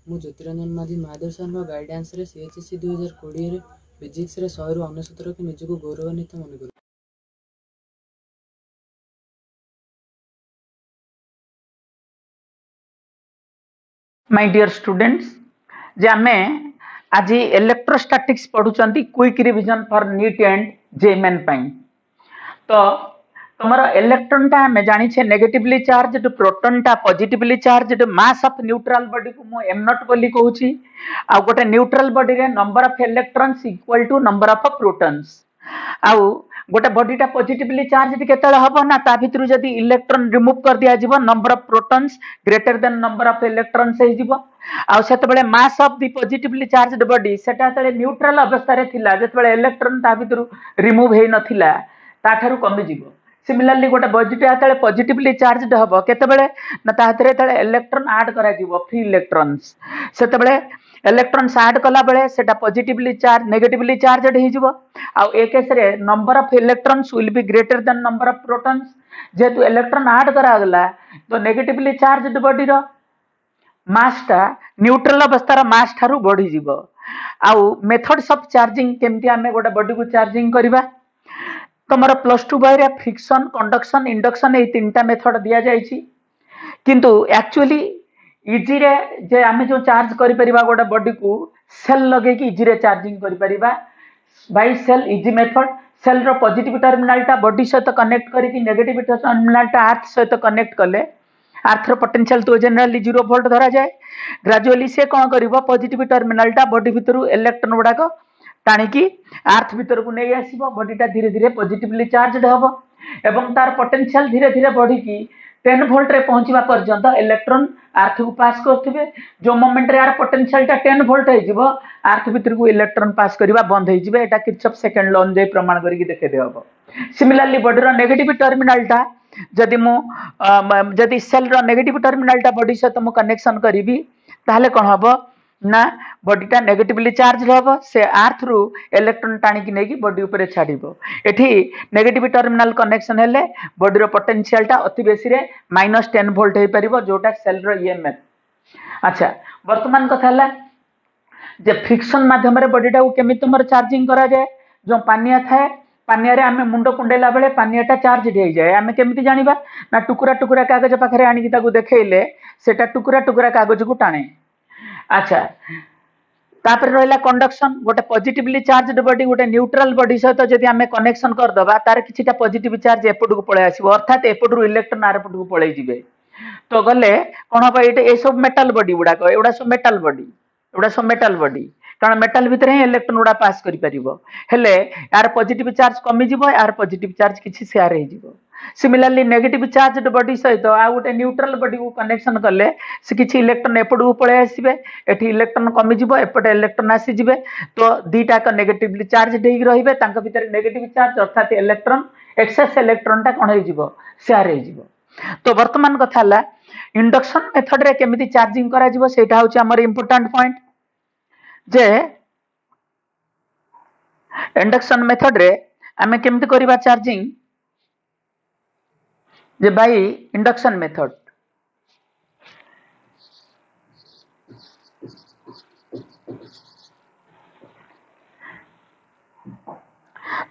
ମୁଁ ଜ୍ୟୋତିରଞ୍ଜନ ମାଝୀ ମହାଦେବ ସାରଙ୍କ ଗାଇଡାନ୍ସରେ CHSE 2020ରେ ଫିଜିକ୍ସରେ 100ରୁ 99 ରଖି ନିଜକୁ ଗୌରବାନ୍ୱିତ ମନେ କରୁଛି। माय डियर स्टूडेंट्स जे आमे आज इलेक्ट्रोस्टैटिक्स पढ़ुचंती quick revision for NEET and JEE पाई तो तमरा इलेक्ट्रॉन टा हमें जानी छे नेगेटिवली चार्ज्ड प्रोटॉन टा positively charged mass of neutral body को मो m नॉट बोली कहूची आ गोटे न्यूट्रल बॉडी रे number of electrons equal to number of protons आ गोटे बॉडीटा पॉजिटिवली चार्ज्ड केतले हबो ना ता भितरु जदी इलेक्ट्रॉन रिमूव कर दिया जिवो number of protons greater than number of electrons हे जिवो आ सेते बेले mass of the positively charged body सेटा तले न्यूट्रल अवस्था रे थिला जेते बेले इलेक्ट्रॉन ता भितरु रिमूव हे नथिला ता ठारू कमी जिवो सिमिलरली गोटे बॉडी आतले पॉजिटिवली चार्ज्ड हबो केते बेले ना ता हतरे तले इलेक्ट्रॉन ऐड करा जिवो फ्री इलेक्ट्रॉन्स सेते बेले इलेक्ट्रॉन्स ऐड कला बेले सेटा पॉजिटिवली चार्ज नेगेटिवली चार्ज्ड हे जिवो आ ए केस रे number of electrons will be greater than number of protons जेतु इलेक्ट्रॉन ऐड करा गला तो नेगेटिवली चार्ज्ड बॉडी रो मास टा न्यूट्रल अवस्था रो मास ठारू बढ़ी जिवो आ मेथड्स ऑफ चार्जिंग केमती हमें गोटे बॉडी को चार्जिंग करबा तमरा +2 बाय फ्रिक्शन कंडक्शन इंडक्शन ए तीनटा मेथड दिया जायछि किंतु एक्चुअली इजी रे जे आमे जो चार्ज करि परिबा गोटे बॉडी को सेल लगे कि इजी रे चार्जिंग करि परिबा by cell easy method cell रो पॉजिटिव टर्मिनल टा बॉडी सहित कनेक्ट करी कि नेगेटिव टर्मिनल टा अर्थ सहित कनेक्ट कले अर्थ रो पोटेंशियल तो जनरली 0 वोल्ट धरा जाए ग्रेजुअली से कोन करिवो पॉजिटिव टर्मिनल टा बॉडी भितरु इलेक्ट्रॉन गुडा को टाणी की अर्थ भीतर को नहीं आसीबो बॉडी टा धीरे धीरे पॉजिटिवली चार्ज्ड हबो एवं तार पोटेंशियल धीरे धीरे बढ़ी की 10 वोल्ट रे पहुंचीबा पर्यंत इलेक्ट्रॉन अर्थ को पास करथिबे जो मोमेंट रे यार पोटेंशियल टा 10 वोल्ट हे जिवो अर्थ भीतर को इलेक्ट्रॉन पास करबा बंद हे जिवे एटा किर्चॉफ सेकंड लॉ अनुसार प्रमाण करके देखे दे हबो सिमिलरली बॉडी रो नेगेटिव टर्मिनल टा जदि मु जदि सेल रो नेगेटिव टर्मिनल टा बॉडी से तो मु कनेक्शन करिवि ताहले कोन हबो ना बॉडी टा नेगेटिवली चार्ज हबो से अर्थ रु इलेक्ट्रॉन टाणी की नेकी बॉडी ऊपर छाड़िबो एठी नेगेटिव टर्मिनल कनेक्शन हेले बॉडी रो पोटेंशियल टा अति बेसी रे -10 वोल्ट हे परिबो जोटा सेल रो ईएमएफ अच्छा वर्तमान कथा हला जे फ्रिक्शन माध्यम रे बॉडी टा को केमि तुमर चार्जिंग करा जाए जो पानिया थाए पानिया रे आमे मुंडो कुंडेला बेले पानियाटा चार्ज दे जाए आमे केमिति जानिबा ना टुकुरा टुकुरा कागज पाखरे आनी ताकू देखेइले सेटा टुकुरा टुकुरा कागज को टाणे अच्छा तापर रहला कंडक्शन गोटे पॉजिटिवली चार्ज्ड बॉडी गोटे न्यूट्रल बॉडी सहित जदि आमे कनेक्शन कर दबा तार किछिटा पॉजिटिव चार्ज एपट को पळे आसीबो अर्थात एपट रु इलेक्ट्रॉन आर पट को पळे जिवे तो गले कोन हबा ए सब मेटल बॉडी गुडा को एडा सब मेटल बॉडी कारण मेटल भीतर ही इलेक्ट्रॉन गुडा पास करि परिबो हेले यार पॉजिटिव चार्ज कमी जिवो यार पॉजिटिव चार्ज किछि शेयर हे जिवो सिमिलरली नेगेटिव चार्ज्ड बॉडी सहित आ गोटे न्यूट्रल बॉडी को कनेक्शन कले से किछि इलेक्ट्रॉन एपट को पळे आसीबे एठी इलेक्ट्रॉन कमी जिवो एपट इलेक्ट्रॉन आसी जिवे तो दीटा का नेगेटिवली चार्ज्ड हे रहिबे तांका भीतर नेगेटिव चार्ज अर्थात इलेक्ट्रॉन एक्सेस इलेक्ट्रॉन टा कोन हे जिवो शेयर हे जिवो तो वर्तमान कथा हला इंडक्शन मेथड रे केमिति चार्जिंग करा जिवो सेटा होची हमर इंपोर्टेंट पॉइंट जे इंडक्शन मेथड रे आमे केमिति करिबा charging J by induction method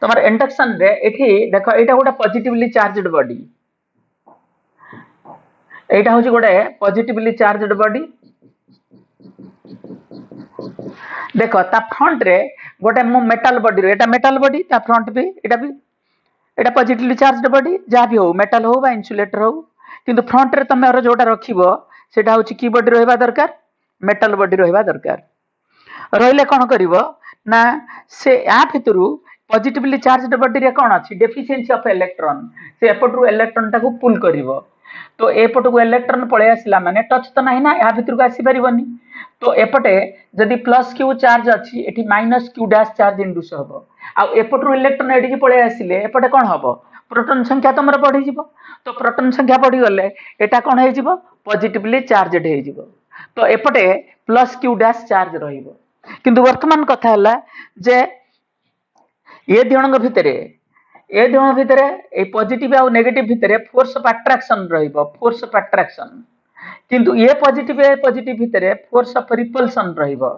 तमर इंडक्शन रे एठी देखो एटा गोटे पॉजिटिवली चार्ज्ड बॉडी एटा होची गोटे पॉजिटिवली चार्ज्ड बॉडी देखो ता फ्रंट रे गोटे मो मेटल बॉडी रे एटा मेटल बॉडी ता फ्रंट भी एटा पॉजिटिवली चार्ज्ड बॉडी जा भी हो मेटल हो बा इन्सुलेटर हो किंतु फ्रंट रे तमे जोटा रखिबो सेटा होची की बॉडी रहबा दरकार मेटल बॉडी रहबा दरकार रहिले कोन करिवो ना से आ भितरु पॉजिटिवली चार्ज्ड बॉडी रे कोन अछि डेफिशिएंसी ऑफ इलेक्ट्रॉन से एपट रु इलेक्ट्रॉन टा को पुल करिवो तो एपट को इलेक्ट्रॉन पळे आसिला माने टच तो नाही ना या भितर को आसी परिबनी तो एपटे जदि प्लस क्यू चार्ज अछि एठी minus Q dash charge induce हबो आ एपट रु इलेक्ट्रॉन एडी की पळे आसिले एपटे कोन हबो प्रोटॉन संख्या तमर बढ़ी जिवो तो प्रोटॉन संख्या बढ़ी गले एटा कोन हे जिवो पॉजिटिवली चार्जड हे जिवो तो एपटे प्लस क्यू डैश चार्ज रहिबो किंतु वर्तमान कथा हला जे ये दिणक भितरे ए दोनों भितर ए पॉजिटिव आ नेगेटिव भितर फोर्स ऑफ अट्रैक्शन रहिबो फोर्स ऑफ अट्रैक्शन किंतु ए पॉजिटिव भितर फोर्स ऑफ रिपल्सन रहिबो।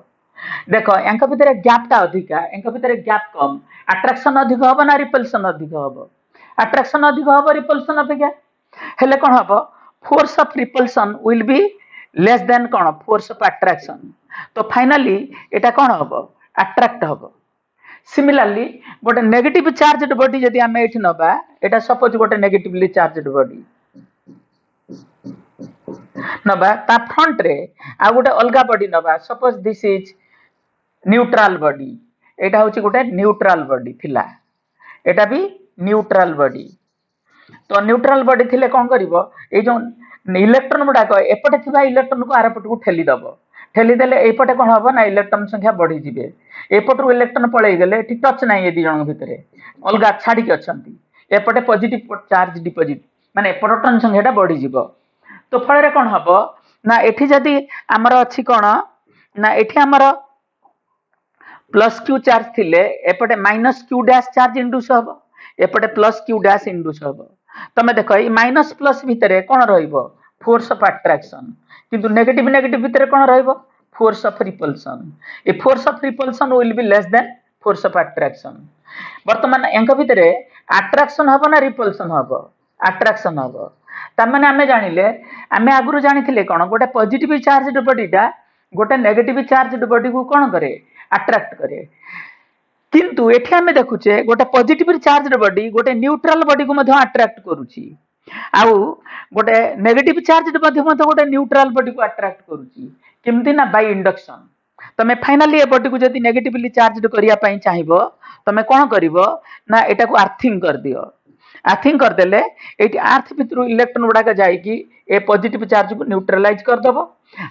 देखो यांक भितर गैप टा अधिका, यांक भितर गैप कम, अट्रैक्शन अधिक हबो ना रिपल्सन अधिक हबो? अट्रैक्शन अधिक हबो रिपल्सन अपेक्षा। हेले कोन हबो? Force of repulsion will be less then cone force of attraction. तो फाइनली एटा कोन हबो? अट्रैक्ट हबो। सिमिलरली गोटे नेगेटिव चार्जड बॉडी जदि आमे एठी नबा, एटा सपोज गोटे नेगेटिवली चार्जड बॉडी नबा, ता फ्रंट रे आ गोटे अलगा बॉडी नबा, suppose this is neutral body, एटा होची गोटे न्यूट्रल बॉडी थिला, एटा भी न्यूट्रल बॉडी। तो न्यूट्रल बॉडी थिले कोन करिवो? ए जो इलेक्ट्रॉन गुडा को एपटे थिबा इलेक्ट्रॉन को आरपट को ठेली दबो, ठेली देले एपटे कोन हबो ना इलेक्ट्रॉन संख्या बढ़ी जिवे। एपटू इलेक्ट्रॉन पळै गेले एठी टच नाही ए दी जण भितरे, अलगा छाडी के अछंती, एपटे पॉजिटिव चार्ज डिपॉजिट माने प्रोटॉन संख्याटा बढ़ी जिवो। तो फळ रे कोन हबो ना एठी जदी हमर अछि कोन ना एठी हमर प्लस क्यू चार्ज थिले एपटे minus Q dash charge induce हबो, एपटे प्लस क्यू डैश इंड्यूस हबो। तमे देखो ई माइनस प्लस भितरे कोन रहइबो? Force of attraction. किंतु नेगेटिव भितरे कोन रहइबो? Force of repulsion. ए force of repulsion will be less than force of attraction. वर्तमान यांक भितरे अट्रैक्शन हबो ना रिपल्सन हबो? अट्रैक्शन हबो। त माने आमे जानिले, आमे आगुरु जानिथिले कोन गोटे पॉजिटिव चार्जड बॉडीटा गोटे नेगेटिव चार्जड बॉडी को कोन करे? अट्रैक्ट करे। किंतु एठी आमे देखुचे गोटे पॉजिटिव चार्जड बॉडी गोटे न्यूट्रल बॉडी को मध्य अट्रैक्ट करूची, आउ गोटे नेगेटिव चार्जड बॉडी मध्य गोटे न्यूट्रल बॉडी को अट्रैक्ट करूची। किमती ना बाय इंडक्शन। तमे फाइनली ए बॉडी को जदी नेगेटिवली चार्जड करिया पई चाहिबो, तमे कोन करिवो ना एटा को अर्थिंग कर दियो। अर्थिंग कर देले एटी अर्थ भितरु इलेक्ट्रॉन गुडा का जाई कि ए पॉजिटिव चार्ज को न्यूट्रलाइज कर दबो,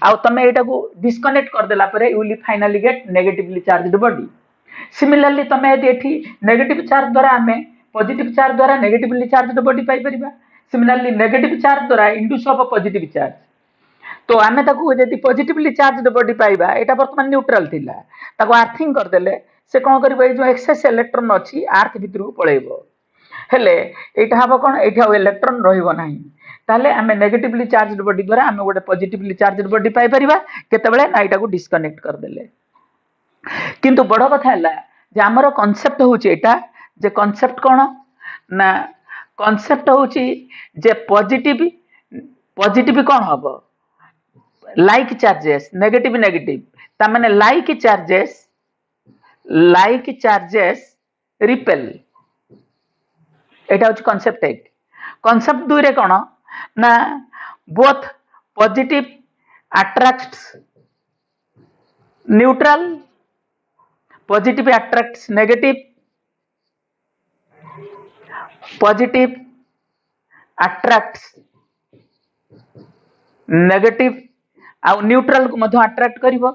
आउ तमे एटा को डिस्कनेक्ट कर देला परे you will finally get negatively charged body. Similarly तमे यदि एठी नेगेटिव चार्ज द्वारा आमे पॉजिटिव चार्ज द्वारा नेगेटिवली चार्जड बॉडी पाई परिबा। सिमिलरली नेगेटिव चार्ज द्वारा इंड्यूस ऑफ पॉजिटिव चार्ज। तो आमे ताकू यदि पॉजिटिवली चार्जड बॉडी पाइबा, एटा वर्तमान न्यूट्रल थिला, ताकू अर्थिंग कर देले से कोन करबो? ए जो एक्सेस इलेक्ट्रॉन अछि अर्थ भितरु पळेबो। हेले एटा हबो कोन? एटा इलेक्ट्रॉन रहिबो नाही। ताले आमे नेगेटिवली चार्जड बॉडी द्वारा आमे गोटे पॉजिटिवली चार्जड बॉडी पाई परिबा केतेबेले ना एटा को डिस्कनेक्ट कर देले। किंतु बड़ कथा है जे आमर कॉन्सेप्ट होची एटा जे कॉन्सेप्ट कोन ना कॉन्सेप्ट होची जे पॉजिटिव कोन हबो? लाइक चार्जेस, नेगेटिव ता माने लाइक चार्जेस रिपेल, एटा होची कॉन्सेप्ट 1। कॉन्सेप्ट 2 रे कोन ना both positive attracts neutral, positive attracts negative, positive attracts negative आ न्यूट्रल को मध्य अट्रैक्ट करिवो।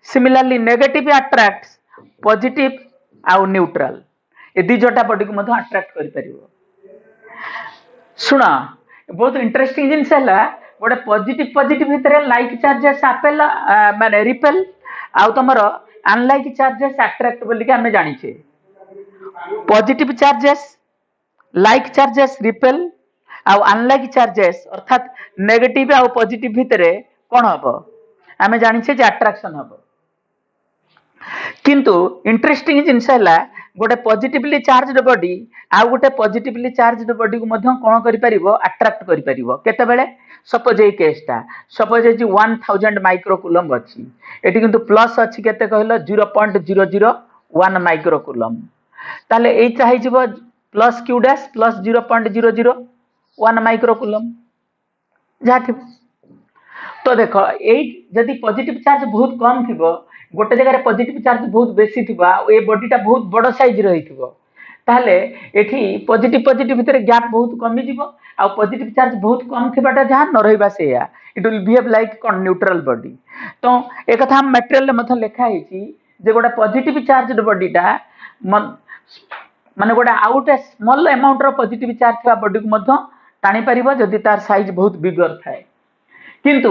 सिमिलरली नेगेटिव अट्रैक्ट्स पॉजिटिव आ न्यूट्रल, ए दी जोटा बॉडी को मध्य अट्रैक्ट करि परिवो। सुना बहुत इंटरेस्टिंग जिनस है गोटे पॉजिटिव भितर लाइक चार्जेस आपेल माने रिपेल, आउ तमर अनलाइक चार्जेस अट्रैक्ट बोली के हमें जानी छे। Positive charges like charges repel, आउ अनलाइक चार्जेस अर्थात नेगेटिव आउ पॉजिटिव भितर कोन हबो? हमें जानी छे जे अट्रैक्शन हबो। किंतु इंटरेस्टिंग जिनस है गोटे पॉजिटिवली चार्जड बॉडी आउ गोटे पॉजिटिवली चार्जड बॉडी को मध्य कोन करि परिबो? अट्रैक्ट करि परिबो। केतेबेले? सपोज ए केसटा सपोज जे 1000 माइक्रोकूलम अछि, एटी किंतु प्लस अछि केते कहलो 0.001 माइक्रोकूलम। ताले ए चाहि जिवो plus Q dash plus 0.001 microcoulomb जाथिबो। तो देखो ए जदि पॉजिटिव चार्ज बहुत कम थिबो, गोटे जगह पॉजिटिव चार्ज बहुत बेसी थिबा, ए बॉडीटा बहुत बड़ साइज रहिथिबो, ताले एठी पॉजिटिव भितर गैप बहुत कमी जिवो, आ पॉजिटिव चार्ज बहुत कम थिबाटा जहां न रहिबा सेया इट विल बिहेव लाइक कोन न्यूट्रल बॉडी। तो एक कथा हम मटेरियल में मथ लेखा हेची जे गोटे पॉजिटिव चार्जड बॉडीटा माने गोटे आउट ए स्मॉल अमाउंट रो पॉजिटिव चार्ज थिबा बॉडी को मथ टाणी परिबो जदि तार साइज बहुत बिगर थाए। किंतु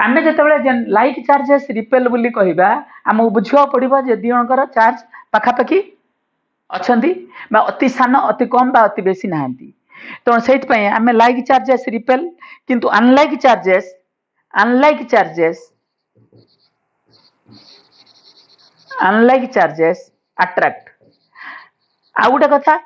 आमे जतबेले लाइक चार्जेस रिपेल बोली कहिबा आम बुझिया पड़िबो जे दियणकर चार्ज पाखापाखि अछंती बा अति सान अति कम बा अति बेसी नाहंती। तो सेइत पय आमे लाइक चार्जेस रिपेल किंतु unlike charges unlike charges attract आ गोटे कथा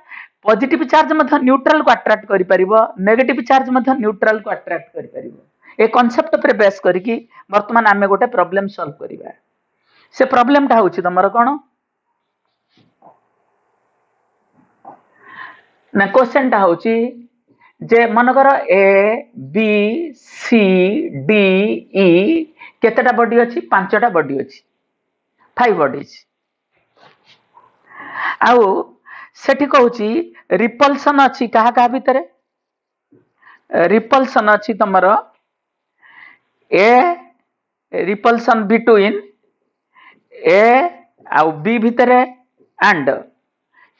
पॉजिटिव चार्ज मध्य न्यूट्रल को अट्रैक्ट करि परिबो नेगेटिव चार्ज मध्य न्यूट्रल को अट्रैक्ट करि परिबो ए कांसेप्ट पर बेस करिकि वर्तमान आमे गोटे प्रॉब्लम सॉल्व करिबा से प्रॉब्लम टा होछि तमरो कोन ना क्वेश्चन टा होछि जे मनकर A B C D E केतेटा बॉडी अछि पांचटा बॉडी अछि 5 बॉडीज आउ सेठी कहूची रिपल्सन अच्छी कहा कहा भितर रिपल्सन अच्छी तमर ए रिपल्सन बिटवीन ए आउ बी भितर एंड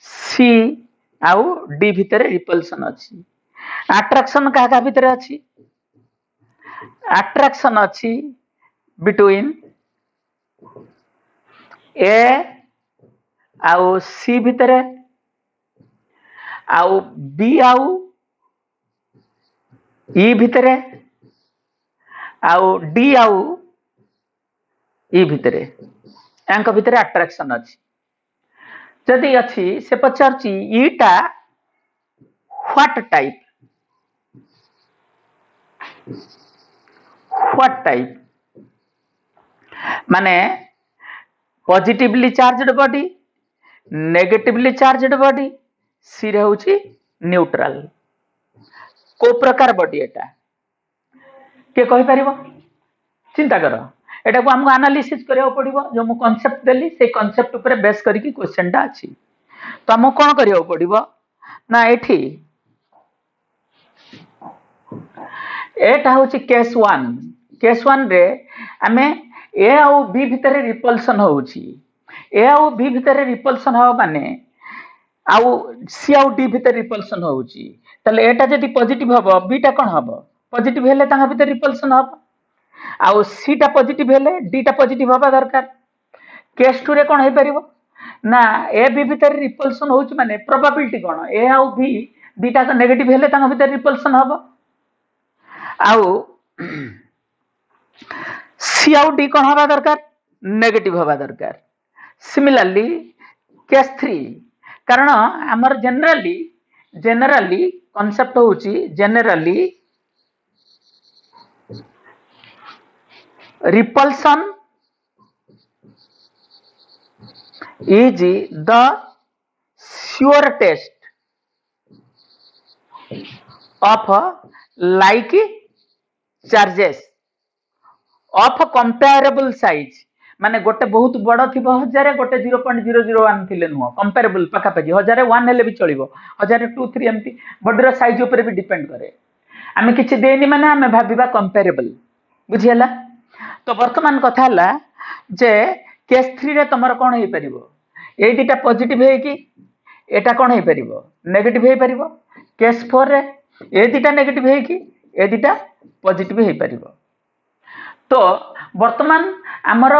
सी आउ डी भितर रिपल्सन अच्छी अट्रैक्शन कहा कहा भितर अच्छी अट्रैक्शन अच्छी बिटवीन ए आउ सी भितर आउ बी आउ ई भितर आउ डी आउ ई भितर यांक भितर अट्रैक्शन अच्छी जदि अच्छी से पचारची ईटा व्हाट टाइप माने positively charged body negatively charged body सी रे होची न्यूट्रल को प्रकार बॉडी एटा के कहि परिबो चिंता करो एटा को हमको एनालिसिस करियो पड़िबो जो मु कांसेप्ट देली से कांसेप्ट ऊपर बेस करिकि क्वेश्चन टा अछि तो हमको कोन करियो पड़िबो ना एठी एटा होची केस 1 रे हमें ए आउ बी भितर रिपल्सन होची ए आउ बी भितर रिपल्सन हो माने आउ सी आउ डी भितर रिपल्सन होची तले एटा जदी पॉजिटिव हबो बी टा कोन हबो पॉजिटिव हेले तांगा भितर रिपल्सन हबो आउ सी टा पॉजिटिव हेले डी टा पॉजिटिव हबा दरकार केस 2 रे कोन हे परिबो ना ए बी भितर रिपल्सन होची माने प्रोबेबिलिटी कोन ए आउ बी डी टा नेगेटिव हेले तांगा भितर रिपल्सन हबो आउ सी आउ डी कोन हबा दरकार नेगेटिव हबा दरकार सिमिलरली केस 3 कारण हमर जनरली कांसेप्ट होची generally repulsion is the sure test of like charges of comparable size माने गोटे बहुत बड़ थी 1000 गोटे 0.001 थिले नुह कंपेरेबल पाखा पाखी 1001 हेले भी चलिबो 1002 3 एमती बॉडी रो साइज ऊपर भी डिपेंड करे आमे किछि देनी माने आमे भाबिबा कंपेरेबल बुझियला तो वर्तमान कथा हला जे केस 3 रे तमर कोन हे परिबो ए दिटा पॉजिटिव हे कि एटा कोन हे परिबो नेगेटिव हे परिबो केस 4 रे ए दिटा नेगेटिव हे कि ए दिटा पॉजिटिव हे परिबो तो वर्तमान हमर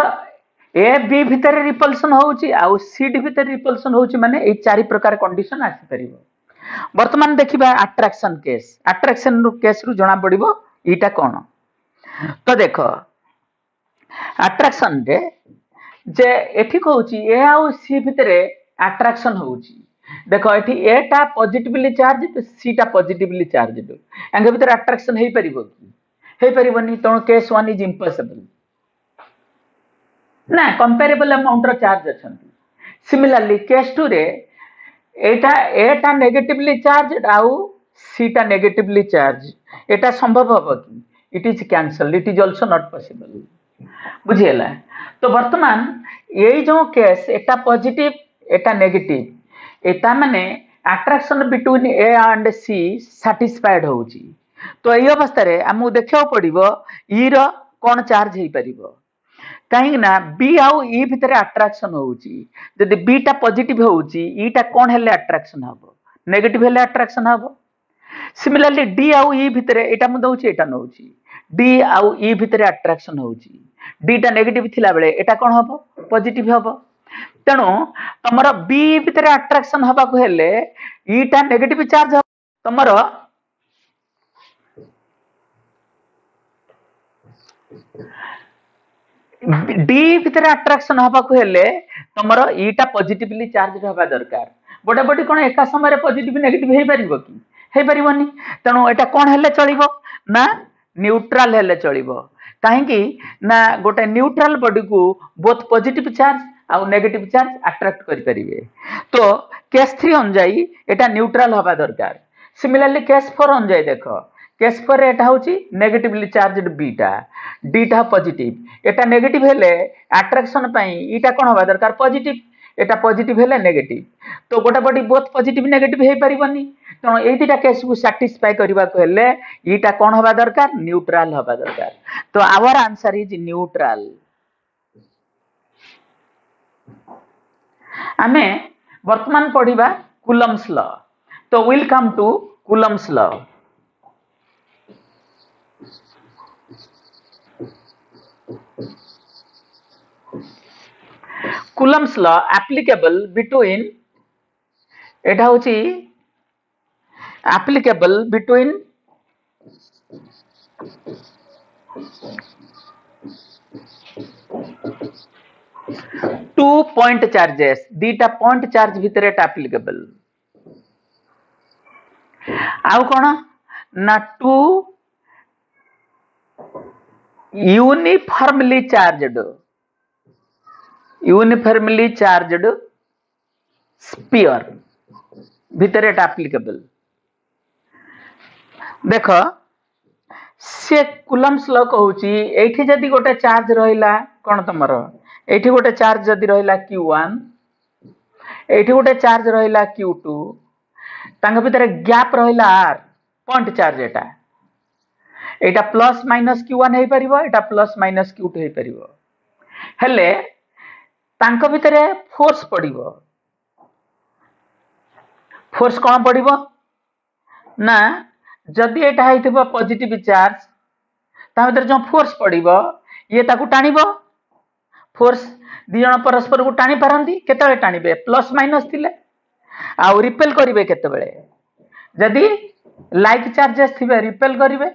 ए बी भीतर रिपल्सन होउची आ सी डी भीतर रिपल्सन होउची माने ए चारि प्रकार कंडीशन आसी परिबो वर्तमान देखिबा अट्रैक्शन केस रु जणा पड़िबो ईटा कोन तो देखो अट्रैक्शन रे जे एठी कहउची ए आ सी भितरे अट्रैक्शन होउची देखो एठी ए टा पॉजिटिवली चार्ज सी टा पॉजिटिवली चार्ज एंगे भितर अट्रैक्शन हे परिबो कि हे परिबोनी तो केस 1 इज इंपॉसिबल ना कंपेरेबल अमाउंट रो चार्ज अछंती सिमिलरली केस 2 रे एटा ए टा नेगेटिवली चार्ज आउ सी टा नेगेटिवली चार्ज एटा संभव होबो कि it is cancel it is also not possible बुझियला तो वर्तमान यही जो केस एटा पॉजिटिव एटा नेगेटिव एटा माने attraction between A and C satisfied होउची तो एई अवस्था रे हमु देखियो पड़िबो ई रो कोन चार्ज हे परिबो काहे ना बी आउ ई भितर अट्रैक्शन होउची जदि बी टा पॉजिटिव होउची ई टा कोन हेले अट्रैक्शन हबो नेगेटिव हेले अट्रैक्शन हबो सिमिलरली डी आउ ई भितर एटा मु दउची एटा नउची डी आउ ई भितर अट्रैक्शन होउची डी टा नेगेटिव थिला बेले एटा कोन हबो पॉजिटिव हबो तेनु तमरो बी भितर अट्रैक्शन हबा को हेले ई टा नेगेटिव चार्ज तमरो डी भितर अट्राक्शन हवा को हेले तुमर ईटा पॉजिटिवली चार्ज हवा दरकार बड़ा बड़ी कौन एका समय पॉजिटिव नेगेटिव हे परिबो कि हे परिबोनी तेणु एटा कौन हेले चलिबो ना न्यूट्रल हेले चलिबो काहेकि ना गोटे न्यूट्रल बॉडी को बोथ पॉजिटिव चार्ज आउ नेगेटिव चार्ज अट्रैक्ट करि परिबे तो केस 3 अनुजाई एटा न्यूट्रल हवा दरकार सिमिलरली केस 4 अनुजाई देखो केस 4 रे एटा होची नेगेटिवली चार्जड बीटा डीटा पॉजिटिव एटा नेगेटिव हेले अट्रैक्शन पई ईटा कोन हवा दरकार पॉजिटिव एटा पॉजिटिव हेले नेगेटिव तो गोटा बॉडी बोथ पॉजिटिव नेगेटिव हे परिबनी तो एई दिटा केस को सैटिस्फाई करबा को हेले ईटा कोन हवा दरकार न्यूट्रल हवा दरकार तो आवर आंसर इज न्यूट्रल आमे वर्तमान पढ़िबा कूलम्स लॉ तो will come to Coulomb's law Coulomb's law applicable between एटा होची applicable between two point charges दीटा point charge भितर एटा applicable आउ कोन ना two uniformly charged sphere भितर एटा applicable देखो से कूलम्स लॉ कहूची एठी जदी गोटे चार्ज रहिला कोन तमरो एठी गोटे चार्ज जदी रहिला q1 एठी गोटे चार्ज रहिला q2 तांग भितर गैप रहिला r पॉइंट चार्ज एटा प्लस माइनस q1 हे परिबो एटा प्लस माइनस q2 हे परिबो हेले तांको भितरे फोर्स पड़िबो फोर्स कोन पड़िबो ना जदी एटा हेतिबो पॉजिटिव चार्ज ता भितर जो फोर्स पड़िबो ये ताकू टाणिबो फोर्स दि जण परस्पर को टाणी पारंती केतबे टाणीबे प्लस माइनस थिले आ रिपेल करिवे केतबेले जदी लाइक चार्जेस थिबे रिपेल करिवे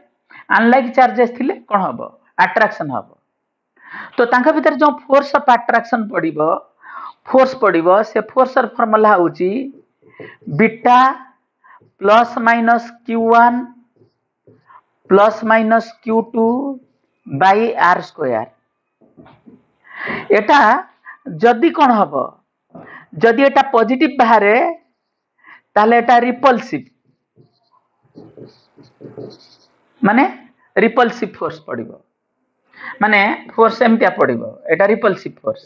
अनलाइक चार्जेस थिले कोन हबो अट्रैक्शन हबो तो तांका भीतर जो फोर्स ऑफ अट्रैक्शन पड़िबो से फोर्स र फार्मूला होची beta plus minus q1 plus minus q2 by r square एटा जदी कोन हबो जदी एटा पॉजिटिव बाहरे ताले एटा रिपल्सिव माने रिपल्सिव फोर्स पड़िबो माने फोर्स एमतिया पड़िबो एटा रिपल्सिव फोर्स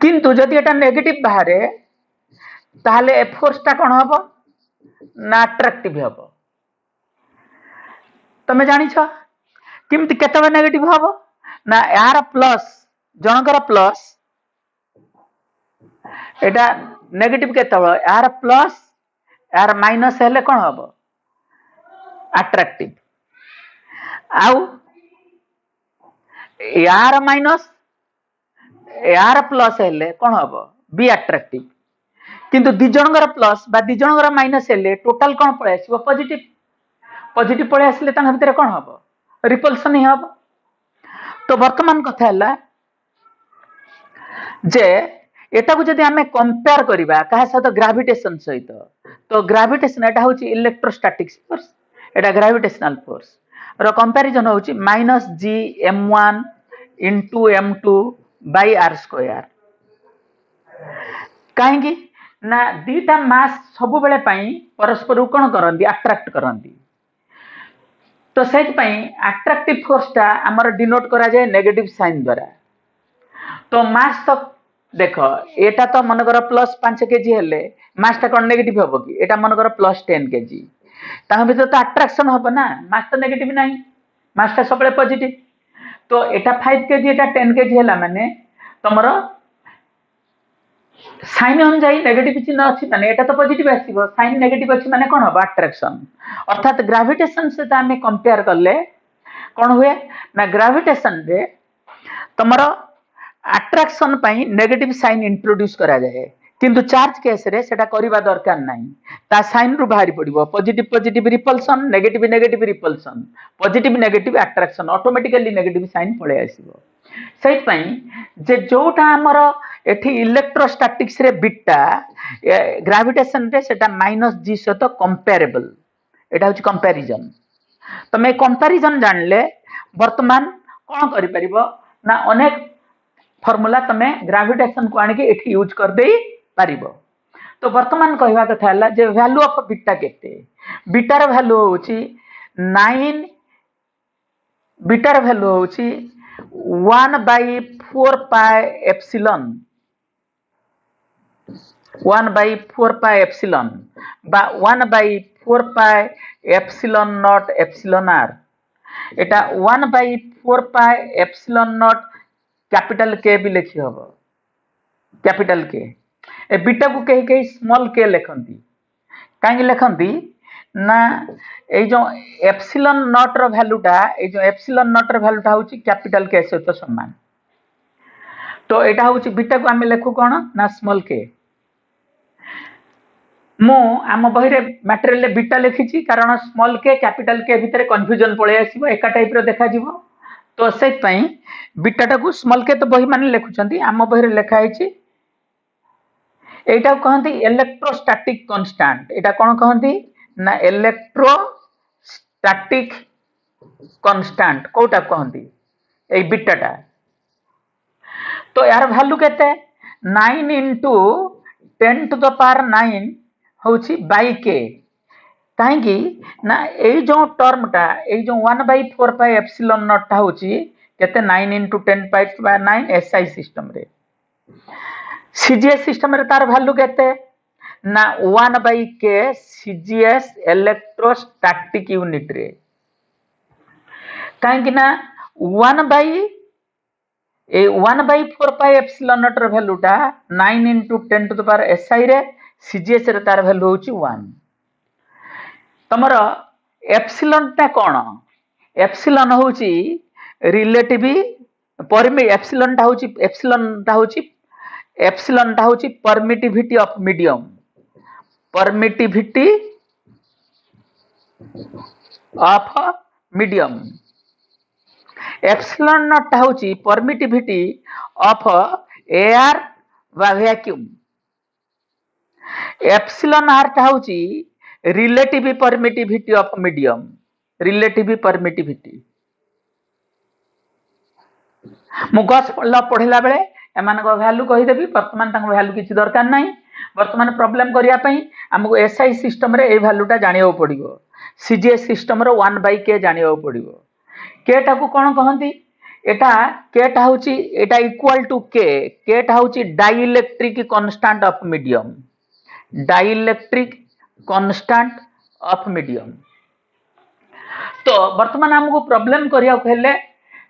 किंतु जदी एटा नेगेटिव बाहरे ताले ए फोर्स ता कोन हबो ना अट्रैक्टिव हबो तमे जानि छ किमति केतबे नेगेटिव हबो ना यार प्लस जनकर प्लस एटा नेगेटिव केतबे यार प्लस यार माइनस हेले कोन हबो अट्रैक्टिव आउ यार माइनस यार प्लस हेले कोन हबो बी अट्रैक्टिव किंतु दि जनकर प्लस बा दि जनकर माइनस हेले टोटल कोन पळे आसीबो पॉजिटिव पळे आसीले ता भितर कोन हबो रिपल्सन ही हबो तो वर्तमान कथा हला जे एटा को जदी हमें कंपेयर करिबा काहे साथ ग्रेविटेशन सहित तो ग्रेविटेशन एटा होची इलेक्ट्रोस्टैटिक फोर्स एटा ग्रेविटेशनल फोर्स रो कंपैरिजन होची minus g m1 into m2 by r square काहेकि ना दीटा मास सब बेले पई परस्पर कोन करंदी अट्रैक्ट करंदी तो सेट पई अट्रैक्टिव फोर्स ता हमर डिनोट करा जाय नेगेटिव साइन द्वारा तो मास तो देखो एटा तो मन कर प्लस 5 केजी हेले मास ता कोन नेगेटिव हबो कि एटा मन कर प्लस 10 केजी ता भीतर तो अट्रैक्शन हबो ना मास तो नेगेटिव नाही मास ता सबले पॉजिटिव तो एटा 5 केजी एटा 10 केजी हैला माने तमरो साइन अनुसार नेगेटिव चिन्ह अछि माने एटा तो पॉजिटिव आसीबो साइन नेगेटिव अछि माने कोन हबो अट्रैक्शन अर्थात ग्रेविटेशन से त हमें कंपेयर करले कोन हुए ना ग्रेविटेशन रे तमरो अट्रैक्शन पई नेगेटिव साइन इंट्रोड्यूस करा जाए किंतु चार्ज केस रे सेटा करिबा दरकार नाही ता साइन रु बाहरी पड़िबो positive positive repulsion negative negative repulsion positive negative attraction automatically negative sign पळे आसीबो सही पई जे जोटा हमर एठी इलेक्ट्रोस्टैटिक्स रे बीटा ग्रेविटेशन रे सेटा -g सहित कंपेरेबल एटा होची कंपैरिजन तमे कंपैरिजन जानले वर्तमान कोन करि परिबो ना अनेक फॉर्मूला तमे ग्रेविटेशन को आनी के एठी यूज कर देई पारिबो तो वर्तमान कहवा कथा हला जे वैल्यू ऑफ बीटा केते बीटार वैल्यू होची 9 बीटार वैल्यू होची 1/4 पाई एप्सिलॉन 1/4 पाई एप्सिलॉन बा 1/4 pi epsilon naught epsilon R एटा 1/4 पाई एप्सिलॉन नॉट कैपिटल के भी लिखी हबो कैपिटल के ए बीटा को कहीं कहीं स्मॉल के लिखंती काहे लिखंती ना ए जो एप्सिलॉन नॉट रो वैल्यूटा ए जो एप्सिलॉन नॉट रो वैल्यूटा होची कैपिटल के सहित समान तो एटा होची बीटा को आमे लिखु कोन ना स्मॉल के मो आम बही रे मटेरियल रे बीटा लिखिची कारण स्मॉल के कैपिटल के भीतर कंफ्यूजन पळे आसीबो एका टाइप रो देखा जीवो तो से पई बीटाटा को स्मॉल के तो बही माने लिखुचंती आम बही रे लिखा आइची एटा कहंती इलेक्ट्रोस्टैटिक कांस्टेंट एटा कोन कहंती ना इलेक्ट्रोस्टैटिक कांस्टेंट कोटा कहंती ए बीटाटा तो यार वैल्यू केते 9 into 10 to the power 9 होची बाई के काहेकि ना ए जो टर्मटा ए जो 1/4 पाई एप्सिलॉन नॉट ता होची केते 9 into 10 पाई 9 एसआई सिस्टम रे सीजीएस सिस्टम रे तार वैल्यू केते ना 1/k सीजीएस इलेक्ट्रोस्टैटिक यूनिट रे काहेकि ना 1/4 पाई एप्सिलॉन नॉट रो वैल्यूटा 9 into 10 to the power SI रे सीजीएस रे तार वैल्यू होची 1 तमरो एप्सिलॉन ता कोन एप्सिलॉन होची रिलेटिव एप्सिलॉन ता होची permittivity of medium epsilon naught ता होची परमिटिविटी ऑफ एयर वा वैक्यूम एप्सिलॉन आर ता होची relative permittivity of medium relative permittivity मुगस पढ़ला बेले एमान को वैल्यू कहि देबी वर्तमान तंग वैल्यू किछि दरकार नाही वर्तमान प्रॉब्लम करिया पई हमको एसआई सिस्टम रे ए वैल्यूटा जानियो पड़िबो सीजीएस सिस्टम रो 1/k जानियो पड़िबो के टा को कोन कहंती एटा के टा होची एटा इक्वल टू के टा होची dielectric constant of medium dielectric constant of medium तो वर्तमान हमको प्रॉब्लम करिया हेले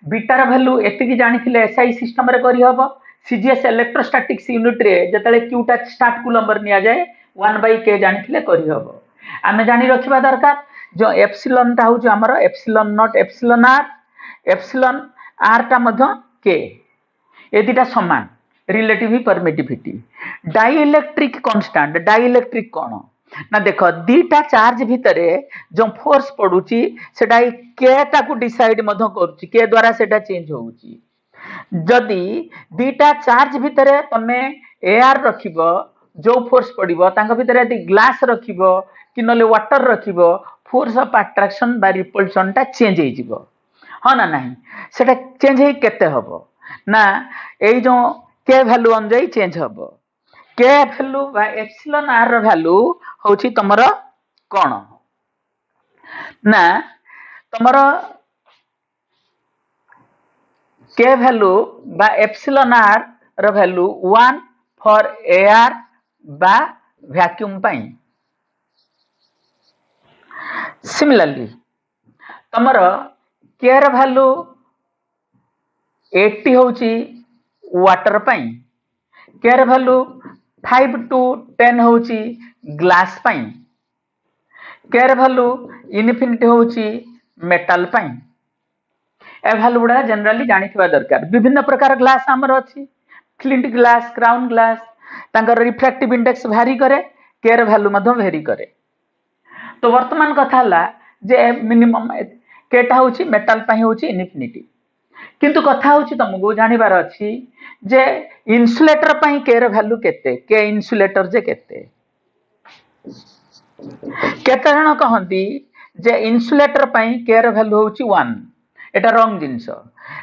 बीटार वैल्यू एतिकी जानिथिले एसआई सिस्टम रे करि हबो सीजीएस इलेक्ट्रोस्टैटिक्स यूनिट रे जतले क्यूटा स्टार्ट कूलम्बर निया जाए 1/k जानिथिले करि हबो आमे जानि रखिबा दरकार जो एप्सिलॉन ता होची हमर एप्सिलॉन नॉट एप्सिलॉन आर ता मध्य के ए दिटा समान relative permittivity dielectric constant dielectric कोन ना देखो दीटा चार्ज भितरे जो फोर्स पडुची सेटा के ता को डिसाइड मधो करूची के द्वारा सेटा चेंज होउची जदी दीटा चार्ज भितरे तमे एयर रखिबो जो फोर्स पडिबो तांका भितरे यदि ग्लास रखिबो कि नले वाटर रखिबो फोर्स ऑफ अट्रैक्शन बा रिपल्शन ता चेंज हे जिवो ह ना नहीं सेटा चेंज हे केते हबो ना ए जो के वैल्यू अनुଯାयी चेंज हबो के वैल्यू बा एप्सिलॉन आर रो वैल्यू होची तमरो कोन ना तमरो के वैल्यू बा एप्सिलॉन आर रो वैल्यू 1 फॉर एयर बा वैक्यूम पाई सिमिलरली तमरो के रो वैल्यू 80 होची वाटर पाई के रो वैल्यू 5 to 10 होची ग्लास पाई के रो वैल्यू इनफिनिटी होची मेटल पाई ए वैल्यू गुडा जनरली जानिथिबा दरकार विभिन्न प्रकार ग्लास हमर अछि फ्लिंट ग्लास क्राउन ग्लास तांकर रिफ्रैक्टिव इंडेक्स भैरी करे, के र वैल्यू मध्य भैरी करे। तो वर्तमान कथा हला जे मिनिमम केटा होची मेटल पई होची इनफिनिटी, किंतु कथा होची तुमको जानिबार अछि जे इन्सुलेटर पई के र वैल्यू केते, के इन्सुलेटर जे केते। केते जण कहंती जे इन्सुलेटर पई के र वैल्यू होची 1, एटा रॉन्ग जिंस,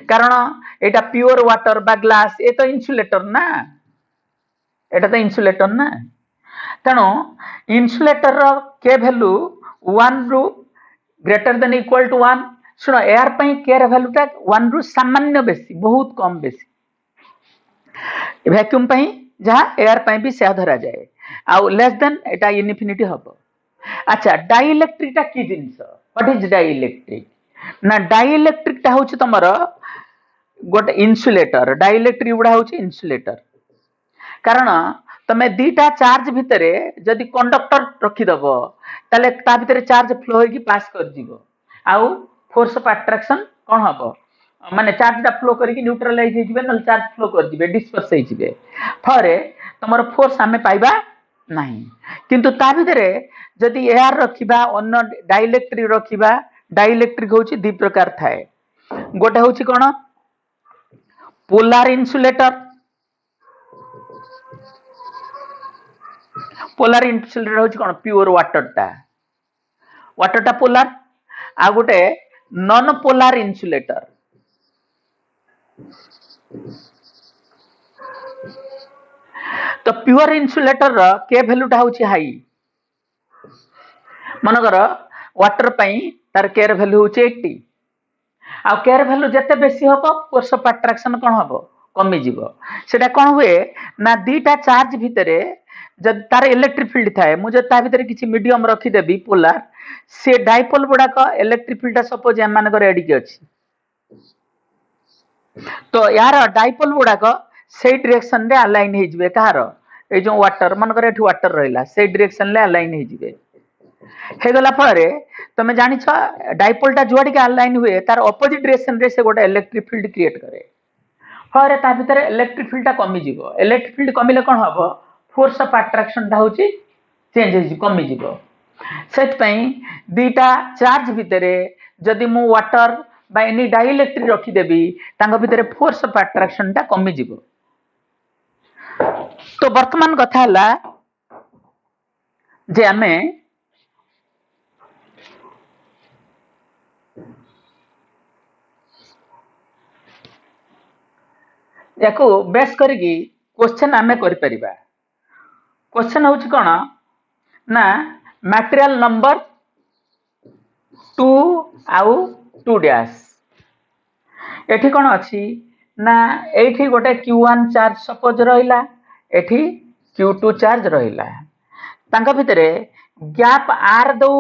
कारण एटा प्योर वाटर बा ग्लास ए तो इन्सुलेटर ना, एटा तो इन्सुलेटर ना। तेणु इन्सुलेटर रो के वैल्यू 1 रु ग्रेटर देन इक्वल टू 1। सुनो एयर पई के र वैल्यू टा 1 रु सामान्य बेसी, बहुत कम बेसी। वैक्यूम पई जहां एयर पई भी से धरा जाए, आ लेस देन एटा इनफिनिटी हबो। अच्छा डाइइलेक्ट्रिक टा की जिंस, व्हाट इज डाइइलेक्ट्रिक ना, डाइइलेक्ट्रिक टा होची तमर गोटे इन्सुलेटर, डाइइलेक्ट्रिक उडा होची इन्सुलेटर। कारण तमे दीटा चार्ज भितरे जदि कंडक्टर रखी दबो ताले ता भितरे चार्ज फ्लो होई की पास कर जीवो, आउ फोर्स ऑफ अट्रैक्शन कोन हबो, माने चार्ज टा फ्लो करी की न्यूट्रलाइज हो जिवे, न चार्ज फ्लो कर जिवे, डिस्पर्स हो जिवे, फरे तमर फोर्स हमें पाइबा नहीं। किंतु ता भितरे जदि एयर रखिबा, अन्य डाइइलेक्ट्रिक रखिबा, डाइइलेक्ट्रिक होची दी प्रकार थाए। गोटे होची कोन पोलर इन्सुलेटर, पोलर इन्सुलेटर होची कोन प्योर वाटर टा पोलर, आ गोटे नॉन पोलर इन्सुलेटर। तो प्योर इन्सुलेटर रो के वैल्यू टा होची हाई, मनकर वाटर पई तार के वैल्यू होची 80, आ के वैल्यू जते बेसी हबो फोर्स ऑफ अट्रैक्शन कोन हबो कमी जीवो। सेटा कोन हुए ना दीटा चार्ज भितरे जब तार इलेक्ट्रिक फील्ड थाए, मु जब ता भितरे किछि मीडियम रखी देबी पोलर, से डाइपोल गुडा का इलेक्ट्रिक फील्ड सपोज एम मानकर एडी के अछि, तो यार डाइपोल गुडा का से डायरेक्शन रे अलाइन हे जिवे, कहार ए जो वाटर मनकर एठी वाटर रहिला से डायरेक्शन रे अलाइन हे जिवे। हे गला फरे तमे जानि छ डाइपोल टा जुआडी के अलाइन हुए तार ऑपोजिट डायरेक्शन रे से गोटे इलेक्ट्रिक फील्ड क्रिएट करे, फरे ता भितरे इलेक्ट्रिक फील्ड टा कमी जीवो। इलेक्ट्रिक फील्ड कमिले कोन हबो, फोर्स ऑफ अट्रैक्शन टा होची चेंज हे कमी जीवो। सेट पई दीटा चार्ज भितरे जदि मु वाटर बा एनी डाइइलेक्ट्रिक रखी देबी, तांग भितरे फोर्स ऑफ अट्रैक्शन टा कमी जीवो। तो वर्तमान कथा हला जे हमें याको बेस करगी क्वेश्चन आमे करि परिबा। क्वेश्चन होची कोन ना मटेरियल नंबर 2 आउ 2 डैश, एठी कोन अछि ना एठी गोटे Q1 चार्ज सपोज रहिला, एठी Q2 चार्ज रहिला, तांका भितरे गैप R दो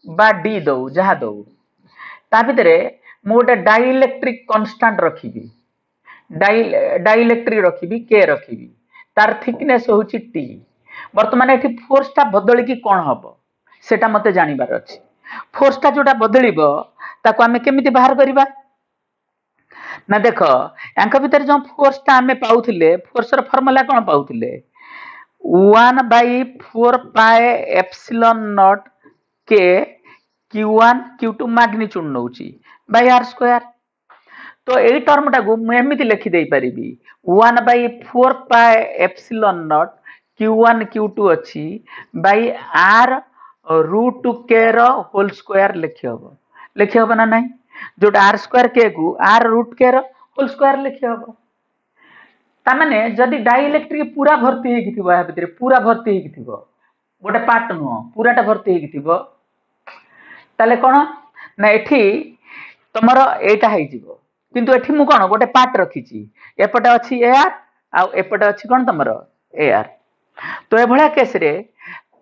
बा D दो जहा दो, ता भितरे मु गोटे डाइइलेक्ट्रिक कांस्टेंट रखिबी, डाइइलेक्ट्रिक रखिबी के रखिबी, तार थिकनेस होची T। वर्तमान एठी फोर्स टा बदली की कोन हबो सेटा मते जानिबार अछि। फोर्स टा जोटा बदलिबो ताको हमें केमिति बाहर करिबा ना, देखो यांका भितर जो फोर्स टा हमें पाउथिले, फोर्स र फार्मूला कोन पाउथिले 1/4 पाई एप्सिलॉन नॉट के Q1 Q2 मैग्नीट्यूड नउची बाय R स्क्वायर। तो ए टर्म टा को मु एमिति लिखि देई परिबी 1/4 pi epsilon not Q1 Q2 अछि बाय R रूट के रो होल स्क्वायर लिखि हबो ना नहीं, जोटा R स्क्वायर के को R रूट के रो होल स्क्वायर लिखि हबो। ता माने जदी डाइइलेक्ट्रिक पूरा भर्ती हे किथिबो, या भितरे पूरा भर्ती हे किथिबो, गोटे पार्ट नो पूराटा भर्ती हे किथिबो, ताले कोन ना एठी तमरो एटा हे जिवो। किंतु एठी मु कोन गोटे पार्ट रखिची, एपटे अछि एआर आ एपटे अछि कोन तमरो एआर। तो ए भळा केस रे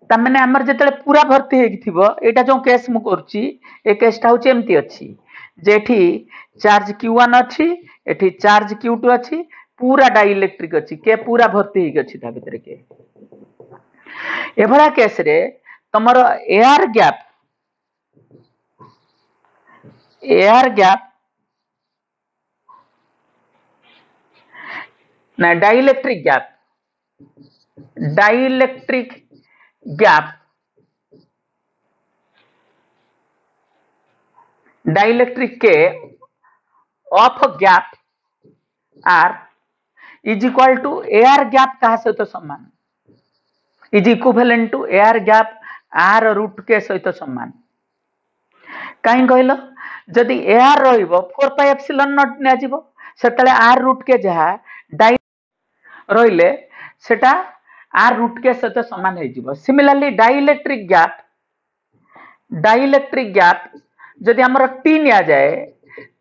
ता माने हमर जेतले पूरा भर्ती हे किथिबो, एटा जो केस मु करची ए केस टा होची एम्ति अछि जेठी चार्ज Q1 अछि, एठी चार्ज Q2 अछि, पूरा डाइइलेक्ट्रिक अछि, के पूरा भर्ती हे अछि ता भितरे के। ए भळा केस रे तमरो एआर गैप ना dielectric gap dielectric gap K of gap R is equal to air gap कहा सहित समान is equivalent to air gap R root K सहित समान कहीं कहल जदि एयर रहिबो 4 पाई एप्सिलॉन नॉट निया जिवो सेतले आर रूट के जहा डाई रहिले सेटा आर रूट के सहित समान हो जिवो सिमिलरली डाइलेक्ट्रिक गैप जदि हमर टी निया जाए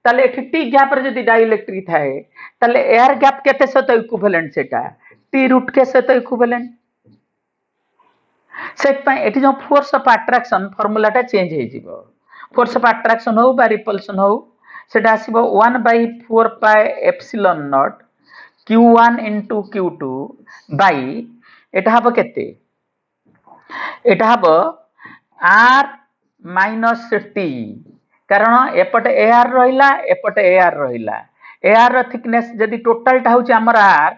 ताले एठी टी गैप रे जदि डाइलेक्ट्रिक थाए ताले एयर गैप केते सहित इक्विवेलेंट सेटा टी रूट के सहित इक्विवेलेंट सेट पय एठी जो फोर्स ऑफ अट्रैक्शन फार्मूला टा चेंज हो जिवो फोर्स ऑफ अट्रैक्शन हो बा रिपल्सन हो सेटा आसीबो 1/4 pi epsilon not q1 into q2 by एटा हबो केते एटा हबो r माइनस टी कारण एपटे एआर रहिला एपटे एआर रहिला एआर रो थिकनेस जदी टोटल टा होची हमर r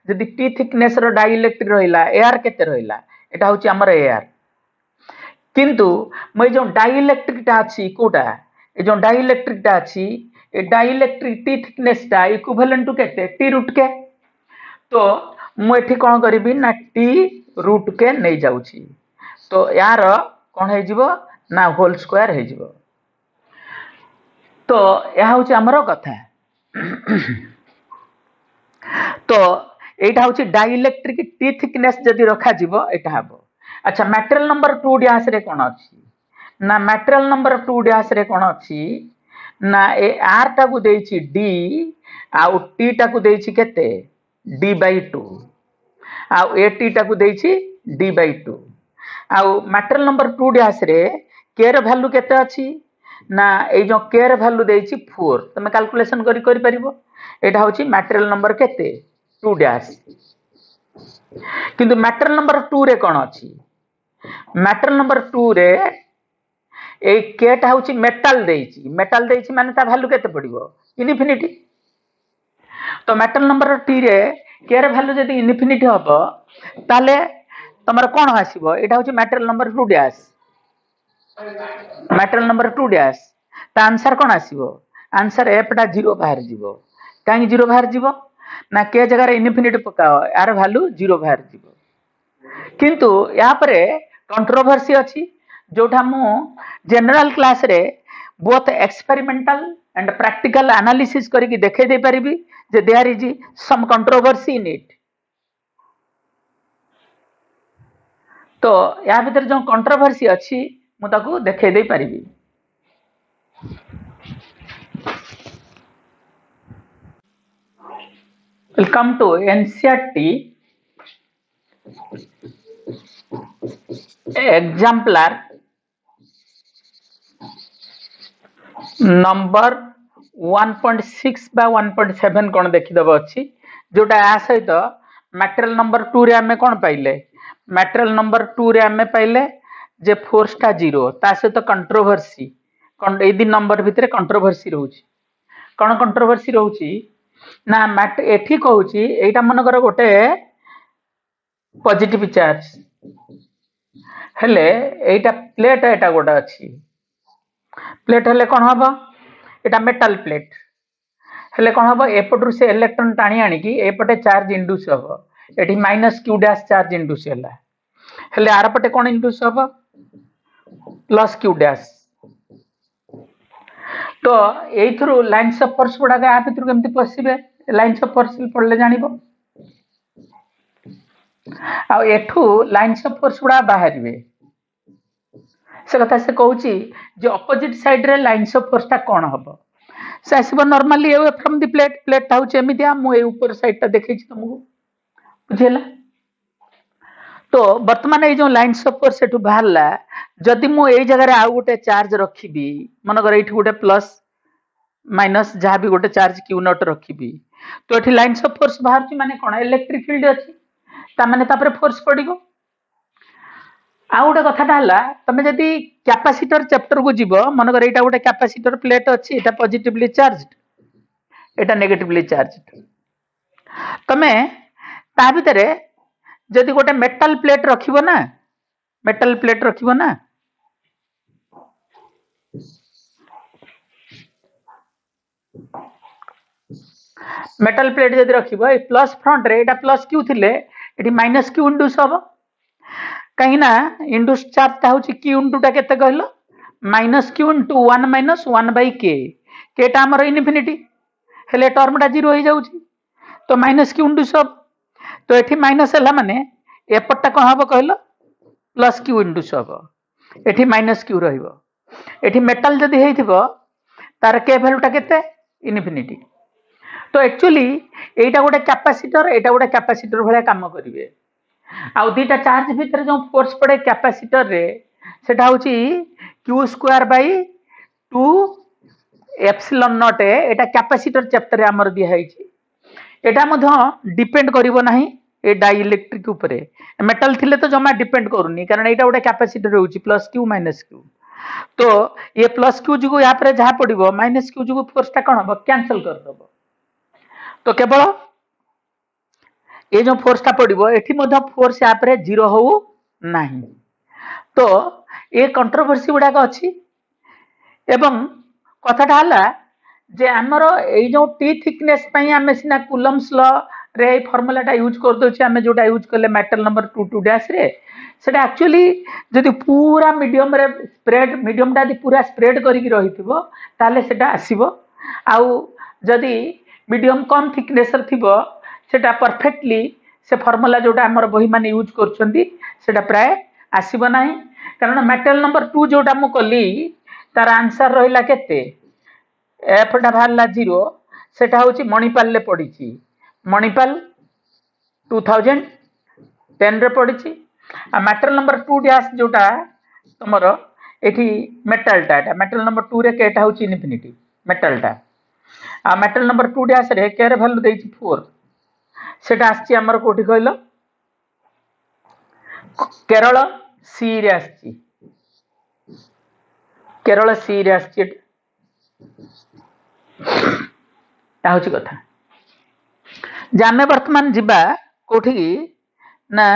जदी टी थिकनेस रो डाइलेक्ट्रिक रहिला एआर केते रहिला एटा होची हमर एआर किंतु मैं जो डाइलेक्ट्रिक टा अछि कोटा ए जो डाइलेक्ट्रिक टा अछि ए डाइलेक्ट्रिक टी थिकनेस टा इक्विवेलेंट टू केते टी रूट के तो मु एठी कोन करबी ना टी रूट के नै जाउची तो यार कोन हे जिवो ना होल स्क्वायर हे जिवो तो या होची हमरो कथा तो एटा होची डाइलेक्ट्रिक टी थिकनेस जदी रखा जिवो एटा हबो अच्छा मटेरियल नंबर 2 डैश रे कोन अछि ना मटेरियल नंबर 2 डैश रे कोन अछि ना ए आर टा को देछि डी आ टी टा को देछि केते d/2 आ ए टी टा को देछि d/2 आ मटेरियल नंबर 2 डैश रे के र वैल्यू केते अछि ना ए जो के र वैल्यू देछि 4 तमे कैलकुलेशन करि परिबो एटा होछि मटेरियल नंबर केते 2 डैश किंतु मटेरियल नंबर 2 रे कोन अछि मटेरियल नंबर 2 रे ए केटा होची मेटल देइची माने ता वैल्यू केते पड़िबो इनफिनिटी तो मेटल नंबर टी रे के रे वैल्यू जदी इनफिनिटी हबो ताले तमर कोन आसीबो एटा होची metal number 2 dash metal number 2 dash ता आंसर कोन आसीबो आंसर एफ टा 0 बाहर जीवो काई 0 बाहर जीवो ना के जगह रे इनफिनिटी पकाओ यार वैल्यू 0 बाहर जीवो किंतु या परे कंट्रोवर्सी अछि जोठा मु जनरल क्लास रे both experimental and practical analysis करके देखे दे परिबी जे there is some controversy in it तो या भीतर जो कंट्रोवर्सी अछि मु ताको देखे दे परिबी welcome to NCERT exemplar number 1.6 बा 1.7 कोन देखि दबो अछि जोटा आ सहित मटेरियल नंबर 2 रे हमें कोन पाइले मटेरियल नंबर 2 रे हमें पाइले जे फोर्स टा 0 ता सहित कंट्रोवर्सी कोन ए दिन नंबर भितरे कंट्रोवर्सी रहउची कोन कंट्रोवर्सी रहउची ना मैट एठी कहउची एटा मन कर गोटे पॉजिटिव चार्ज हेले एटा प्लेट एटा गोटा अछि प्लेट हेले कोन हबो एटा मेटल प्लेट हेले कोन हबो एपटू से इलेक्ट्रॉन टाणी आनी की एपटे चार्ज इंड्यूस हबो एठी minus q dash charge induce हैला हेले आर पटे कोन इंड्यूस हबो प्लस q डैश तो एई थ्रू लाइंस ऑफ फोर्स गुडा का आप थ्रू केमति पसिबे लाइंस ऑफ फोर्स पड़ले जानिबो आ एठू लाइंस ऑफ फोर्स गुडा बाहरबे से कथा से कहूची जे ऑपोजिट साइड रे लाइंस ऑफ फोर्स ता कोन हबो से आसीबो normally away from the plate ता होचे एमितिया मु ए ऊपर साइड ता देखै छी तुमको बुझेला तो वर्तमान ए जो लाइंस ऑफ फोर्स एठू बाहरला जदि मु ए जगह रे आ गोटे चार्ज रखिबी मन कर एठी गोटे प्लस माइनस जहा भी गोटे चार्ज q नॉट रखिबी तो एठी लाइंस ऑफ फोर्स बाहर छी माने कोन इलेक्ट्रिक फील्ड अछि ता माने तापर फोर्स पडिगो आ गोटे कथाटा हला तमे जदि कैपेसिटर चैप्टर को जीवो मन कर एटा गोटे कैपेसिटर प्लेट अछि एटा पॉजिटिवली चार्ज्ड एटा नेगेटिवली चार्ज्ड तमे ता भितरे जदि गोटे मेटल प्लेट रखिबो ना, मेटल प्लेट रखिबो ना, मेटल प्लेट जदि रखिबो ए प्लस फ्रंट रे एटा प्लस क्यू थिले एटी माइनस क्यू इंडुस हबो, कहीं ना इंडुस चार्ज ता होची क्यू इंटू टा केते कहलो minus Q into 1 minus 1 by K, केटा हमर इनफिनिटी हेले टर्म टा 0 हो जाउची, तो माइनस क्यू इंडुस हबो, तो एठी माइनस हला माने एपटटा कोन हबो कहलो प्लस क्यू इंडुस हबो, एठी माइनस क्यू रहिबो, एठी मेटल जदि हेइथिबो तार के वैल्यू टा केते इनफिनिटी। तो एक्चुअली एटा गोटे कैपेसिटर एटा गोटे कैपेसिटर भले काम करिवे। आउ दीटा चार्ज भितर जो फोर्स पड़े कैपेसिटर रे सेटा होची q square bye 2 epsilon not a, Etah capacitor chapter रे हमर दिया हैची। एटा मध्य डिपेंड करिवो नाही ए डाइइलेक्ट्रिक ऊपरे, मेटल थिले तो जमा डिपेंड करूनी कारण एटा गोटे कैपेसिटर होची प्लस q माइनस q, तो ये प्लस q जुगु या पर जहा पड़िबो माइनस q जुगु फोर्स ता कोन हबो कैंसिल कर दबो, तो केवल ये जो फोर्स ता पड़िबो एठी मध्य फोर्स या पर 0 हो नाही। तो ये कंट्रोवर्सी गुडा अछि एवं कथाटा हला जे हमर ए जो टी थिकनेस पई हमें सिना कूलम्स लॉ रे फार्मूलाटा यूज कर दोछि, हमें जोटा यूज करले मेटल नंबर 2 डैश रे सेटा एक्चुअली जदि पूरा मीडियम रे स्प्रेड मीडियम टा पूरा स्प्रेड करिक रहिथिबो ताले सेटा आसीबो, आउ जदि मीडियम कम थिकनेस रे थिबो सेटा परफेक्टली से फार्मूला जोटा हमर बही माने यूज करछंती सेटा प्राय आसीबो नाही, कारण मेटल नंबर 2 जोटा मु कली तार आंसर रहिला केते एफ टा भाला 0, सेटा होची मणिपाल ले पडिची, मणिपाल 2010 रे पडिची। आ मेटल नंबर 2 डैश जोटा तमरो एठी मेटल टा मेटल नंबर 2 रे केटा होची इनफिनिटी मेटल टा, आ मेटल नंबर 2 डैश रे के रे वैल्यू देइची 4, सेटा आछि हमर कोठी कहलो केरल सी रे आछि, केरल सी रे आछि, ता होची कथा। जामे वर्तमान जिबा कोठी ना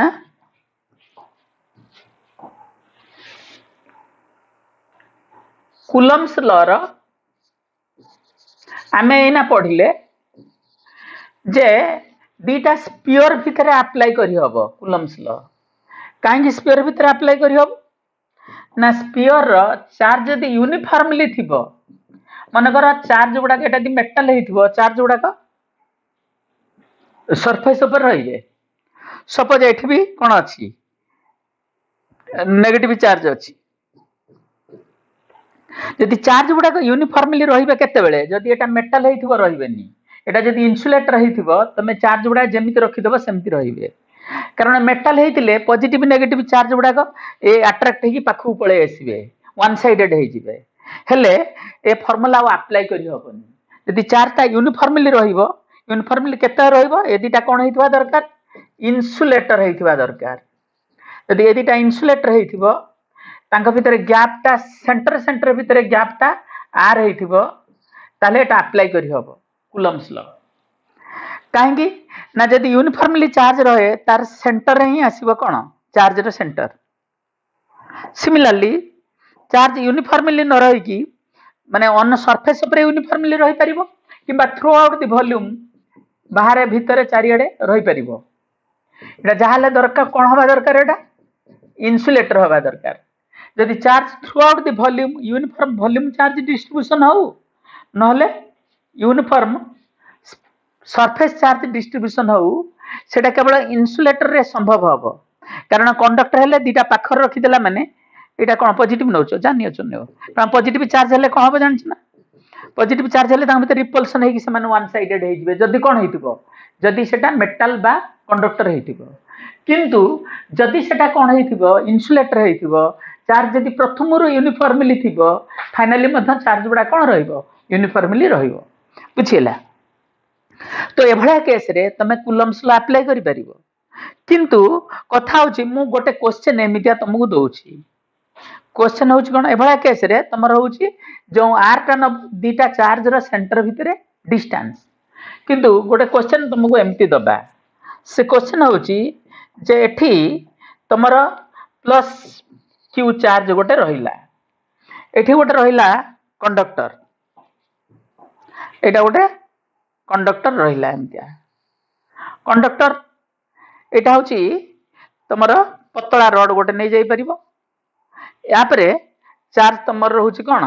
कूलम्स लॉ रो आमे एना पढिले जे दीटा स्पीयर भितर अप्लाई करी हबो कूलम्स लॉ, काहे स्पीयर भितर अप्लाई करी हबो ना स्पीयर रो चार्ज यदि यूनिफॉर्मली थिबो, मनकर चार्ज गुडा एटा दि मेटल हेथिबो चार्ज गुडा का सरफेस ऊपर रहिबे, सपोज एठी भी कोन अछि नेगेटिव चार्ज अछि, यदि चार्ज गुडा यूनिफॉर्मली रहिबे केते बेले जदि एटा मेटल हेथिबो रहिबेनी, एटा जदि इन्सुलेटर हेथिबो तमे चार्ज गुडा जेमिति रखि देबो सेमिति रहिबे, कारण मेटल हेतिले पॉजिटिव नेगेटिव चार्ज गुडा ए अट्रैक्ट हेकी पाखु पळे आसीबे वन साइडेड हे जिबे, हेले ए फार्मूला अप्लाई करि हबनी। यदि चार्ज ता यूनिफॉर्मली रहिबो, यूनिफॉर्मली केते रहिबो ए दिटा कोन हेतिबा दरकार इन्सुलेटर हेतिबा दरकार, यदि ए दिटा इन्सुलेटर हेतिबो तांका भितर गैप ता सेंटर सेंटर भितर गैप ता आर हेतिबो ताले एटा अप्लाई करि हबो कूलम्स लॉ, काहेकि ना जदि यूनिफॉर्मली चार्ज रहे तार सेंटर रे ही आसीबो कोन चार्ज रो सेंटर। सिमिलरली चार्ज यूनिफॉर्मली न रही कि माने ऑन सरफेस ऊपर यूनिफॉर्मली रही परिबो किबा थ्रू आउट द वॉल्यूम बाहर भीतर चारियाडे रही परिबो, एटा जाहाले दरकार कोन हबा दरकार एटा इन्सुलेटर हबा दरकार। यदि charge through out the volume uniform volume charge distribution हो नहले यूनिफॉर्म सरफेस चार्ज डिस्ट्रीब्यूशन हो सेटा केवल इन्सुलेटर रे संभव हबो, कारण कंडक्टर हेले दीटा पाखर रखि देला माने एटा कोन पॉजिटिव नउचो जानियो चनियो, कारण पॉजिटिव चार्ज हेले कोन हबो जानछ ना, पॉजिटिव चार्ज हेले तां भीतर रिपल्सन हेकी से माने वन साइडेड हे जिवे जदी कोन हेतिबो जदी सेटा मेटल बा कंडक्टर हेतिबो, किंतु जदी सेटा कोन हेतिबो इन्सुलेटर हेतिबो चार्ज जदी प्रथमरो यूनिफॉर्मली थिबो फाइनली मध्य चार्ज गुडा कोन रहइबो यूनिफॉर्मली रहइबो, बुझियला। तो एभळा केस रे तमे कूलम्स लॉ अप्लाई करि परिबो, किंतु कथा होची मु गोटे क्वेश्चन एमितिया तुमको दोउची, क्वेश्चन होची कोन एभळा केस रे तमर होची जो आर टन दीटा चार्ज रो सेंटर भितरे डिस्टेंस, किंतु गोटे क्वेश्चन तुमको एमिति दबा, से क्वेश्चन होची जे एठी तमर प्लस क्यू चार्ज गोटे रहिला एठी गोटे रहिला कंडक्टर एटा गोटे कंडक्टर रहिला एमतिया कंडक्टर एटा होची तमर पतला रड गोटे नहीं जाई परिबो या परे चार्ज तमर रहउची कोन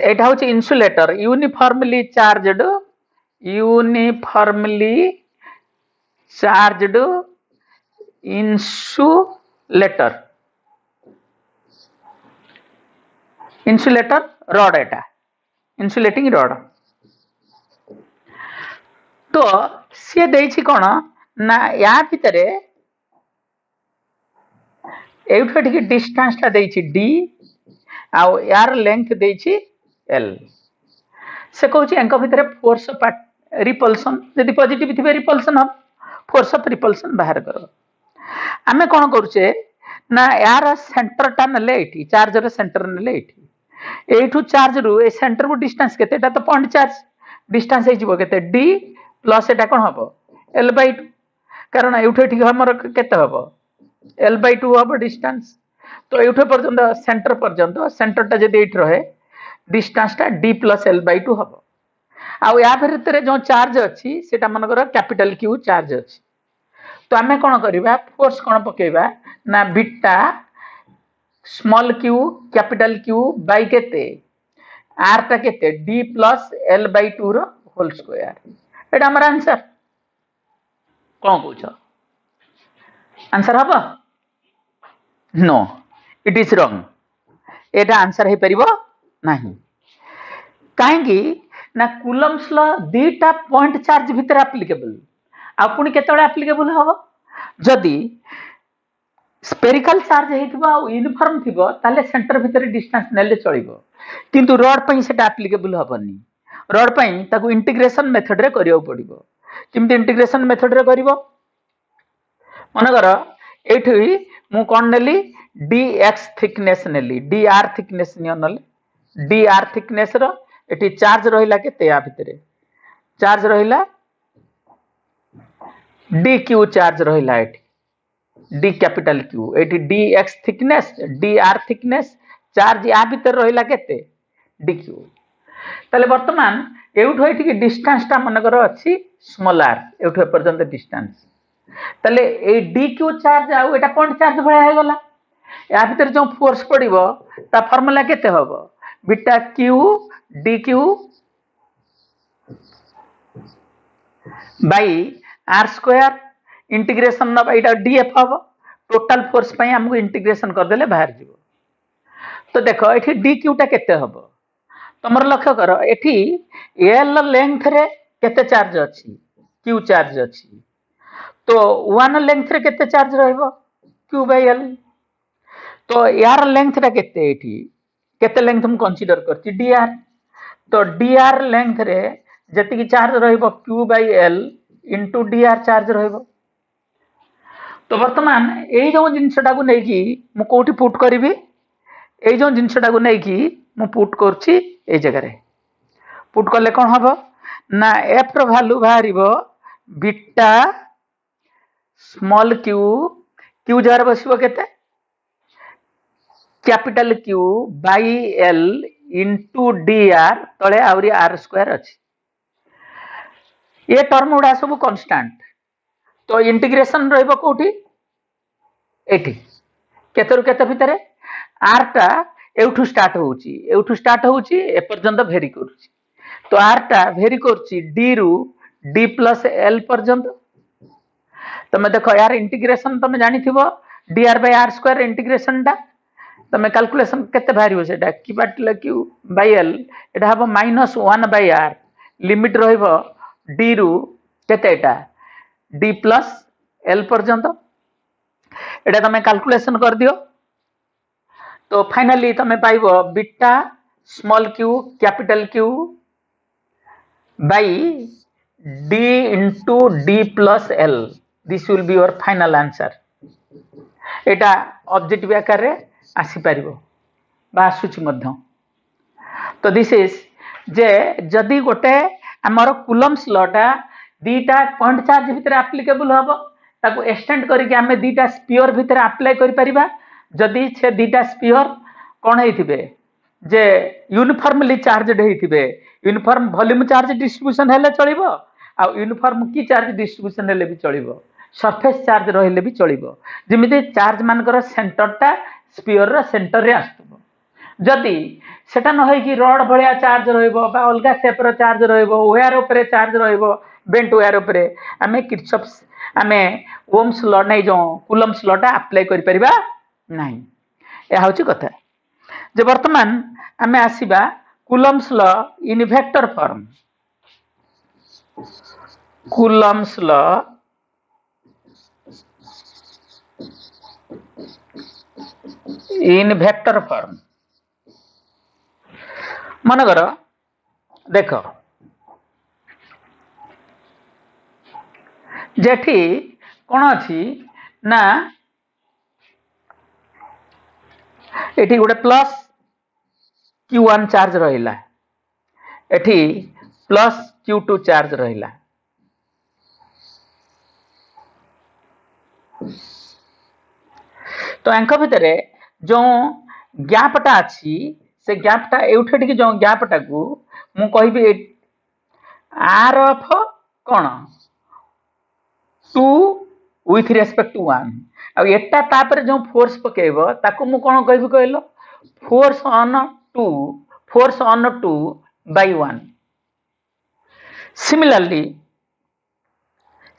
एटा होची insulator uniformly charged insulator rod एटा इंसुलेटिंग रड तो सी देछि कोन ना या भितरे एउठो ठीक डिस्टेंस ता देछि d आ यार लेंथ देछि l से कहूँ एंक भितर फोर्स ऑफ रिपल्सन यदि पॉजिटिव थे रिपल्सन हम फोर्स ऑफ रिपल्सन बाहर कर आमे कौन करुचे ना यार सेंटर टा नले एठी चार्जर सेंटर नले एठी एठू चार्ज रु ए सेंटर को डिस्टेंस केते एटा तो पॉइंट चार्ज डिस्टेंस हे जिवो केते d प्लस एटा कोन हबो l/2 कारण एठू ठीक हमर केते हबो l/2 हबो डिस्टेंस तो एठू पर्यंत सेंटर टा जदी एठ रहे डिस्टेंस टा d प्लस l/2 हबो आ या भितर जो चार्ज अच्छी सेटा मनकर कैपिटल क्यू चार्ज अच्छी तो आमे कोन करबा फोर्स कोन पकेबा ना beta small Q capital Q by केते r टा केते d प्लस l/2 रो होल स्क्वायर एटा हमर आंसर कोन पूछो आंसर हबो नो इट इज रॉन्ग एटा आंसर हे परिबो नाही काहेकि ना कूलम्स लॉ दीटा पॉइंट चार्ज भितर एप्लीकेबल आ पुनी केतळे एप्लीकेबल हबो जदी स्पेरिकल चार्ज हेतिबो आ यूनिफॉर्म थिबो ताले सेंटर भितर डिस्टेंस नेले चलिबो किंतु रड पई सेटा एप्लीकेबल हबनी रड पई ताकू इंटीग्रेशन मेथड रे करियो पड़िबो किमते इंटीग्रेशन मेथड रे करिवो मनकर एठी मु कोन नेली dx थिकनेस नेली dr थिकनेस नियो नले dr थिकनेस रो एटी चार्ज रहिला केते या भितरे चार्ज रहिला dq चार्ज रहिला एटी d कैपिटल q एटी dx thickness dr thickness charge या भितर रहिला केते dq तले वर्तमान एउठो एटी के डिस्टेंस ता मनकर अछि स्मॉल r एउठो पर्यंत डिस्टेंस तले ए dq चार्ज आ एटा पॉइंट चार्ज भया हे गला या भितर जो फोर्स पड़िबो ता फार्मूला केते हबो beta q dq by r square integration न एटा df हबो टोटल फोर्स पई हमको इंटीग्रेशन कर देले बाहर जीवो तो देखो एठी dq टा केते हबो तमर लक्ष्य करो एठी l लेंथ रे केते चार्ज अछि q चार्ज अछि तो 1 लेंथ रे केते चार्ज रहइबो q बाई l तो यार लेंथ रा केते एठी केते लेंथ हम कंसीडर करछि dr तो dr लेंथ रे जति की चार्ज रहइबो q by l into dr charge रहइबो तो वर्तमान एई जो जिंसटा को नै की मु कोठी पुट करबी एई जो जिंसटा को नै की मु पुट करछि ए जगह रे पुट करले कोन हबो ना f रो वैल्यू बाहरिबो बीटा स्मॉल q जर बसिबो केते capital Q by L into dr तले आउरी r स्क्वायर अछि ये टर्म उडा सब कांस्टेंट तो इंटीग्रेशन रहइबो कोठी एठी केतरु केते भितरे r टा एउठू स्टार्ट होउची ए पर्यंत भेरी करूची तो r टा भेरी करूची d रु d प्लस l पर्यंत तमे देखो यार इंटीग्रेशन तमे जानि थिबो dr by r square integration टा तमे कैलकुलेशन केते भारिबो सेटा q बाय l एटा हबो -1 बाय r लिमिट रहइबो d रु केते एटा d प्लस l पर्यंत एटा तमे कैलकुलेशन कर दियो तो फाइनली तमे पाइबो beta small q capital Q by d into d plus l this will be your final answer Etah objective आकार रे आसी परिबो बा आसुची मध्य तो दिस इज जे जदी गोटे हमर कूलम्स लॉ टा दीटा पॉइंट चार्ज भितर एप्लिकेबल हम ताको एक्सटेंड करके आम दीटा स्पीयर भितर अप्लाई कर जदि से दीटा स्पीयर कौन होइथिबे जे यूनिफॉर्मली चार्जड होइथिबे यूनिफॉर्म वॉल्यूम चार्ज डिस्ट्रीब्यूशन हेले चलिबो आ यूनिफॉर्म की चार्ज डिस्ट्रीब्यूशन हेले भी चलिबो सरफेस चार्ज रहिले भी चलिबो जेमिति चार्ज मानकर सेंटरटा स्पीयर रो सेंटर रे आस्तबो जदि सेटा न होई कि रड भलिया चार्ज रहइबो बा अलगा शेप रो चार्ज रहइबो वायर ऊपर चार्ज रहइबो बेंट वायर ऊपर आमे किर्चॉफ्स आमे ओम्स लॉ नै जो कूलम्स लॉ टा अप्लाई करि परिबा नाही ए होची कथा जे वर्तमान आमे आसीबा Coulomb's law in vector form Coulomb's law in vector form मन कर देख जेठी कौन अच्छी ना एठी गोटे प्लस Q1 चार्ज रहिला एठी प्लस Q2 चार्ज रहिला तो एंक भितर जो गैपटा अच्छी से गैपटा एउठे जो गैपटा को मु कहबी आर ऑफ कौन 2 विथ रेस्पेक्ट टू 1 आ एटा तापर जो फोर्स पकेबो ताको मु कोन कहबी कहलो फोर्स ऑन 2 बाय 1 सिमिलरली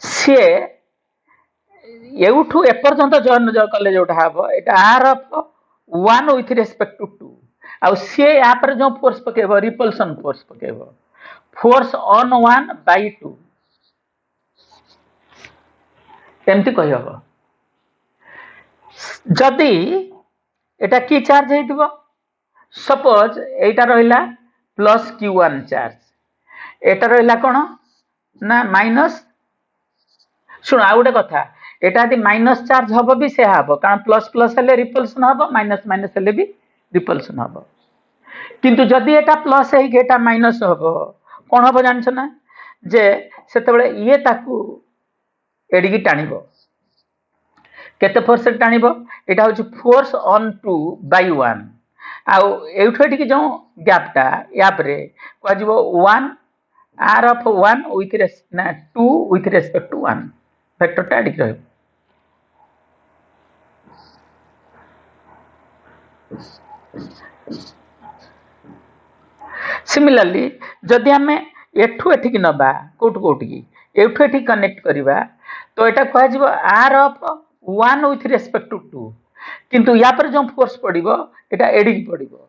से एउठू एपर्यंत जॉइन कले जोटा हबो एटा R of 1 with respect to 2 आ से या पर जो फोर्स पकेबो रिपल्सन फोर्स पकेबो फोर्स ऑन 1 बाय 2 एमती कहि हबो जदि एटा की चार्ज हेतिबो सपोज एटा रहिला प्लस Q1 चार्ज एटा रहिला कोन ना माइनस सुन आ गोटे कथा एटा यदि माइनस चार्ज हबो भी से हबो कारण प्लस प्लस हेले रिपल्सन हबो माइनस माइनस हेले भी रिपल्सन हबो किंतु जदि एटा प्लस है कि एटा माइनस हबो कोन हबो जानछ ना जे सेतेबेले ये ताकू एडिकी टाणिबो केते फोर्स टाणिबो एटा होची फोर्स ऑन 2 बाय 1 आ एउठेटी कि जो गैपटा या परे को जीवो 1 r ऑफ 1 विथ ना 2 विथ रेस्पेक्ट टू 1 वेक्टर टा एडिकी रहबो सिमिलरली जदि हमें एठू एठिक नबा कोठ कोठी एठू एठिक कनेक्ट करिबा तो एटा कह जीवो r of 1 with respect to 2 किंतु या पर जो फोर्स पड़िबो एटा एडिक पड़िबो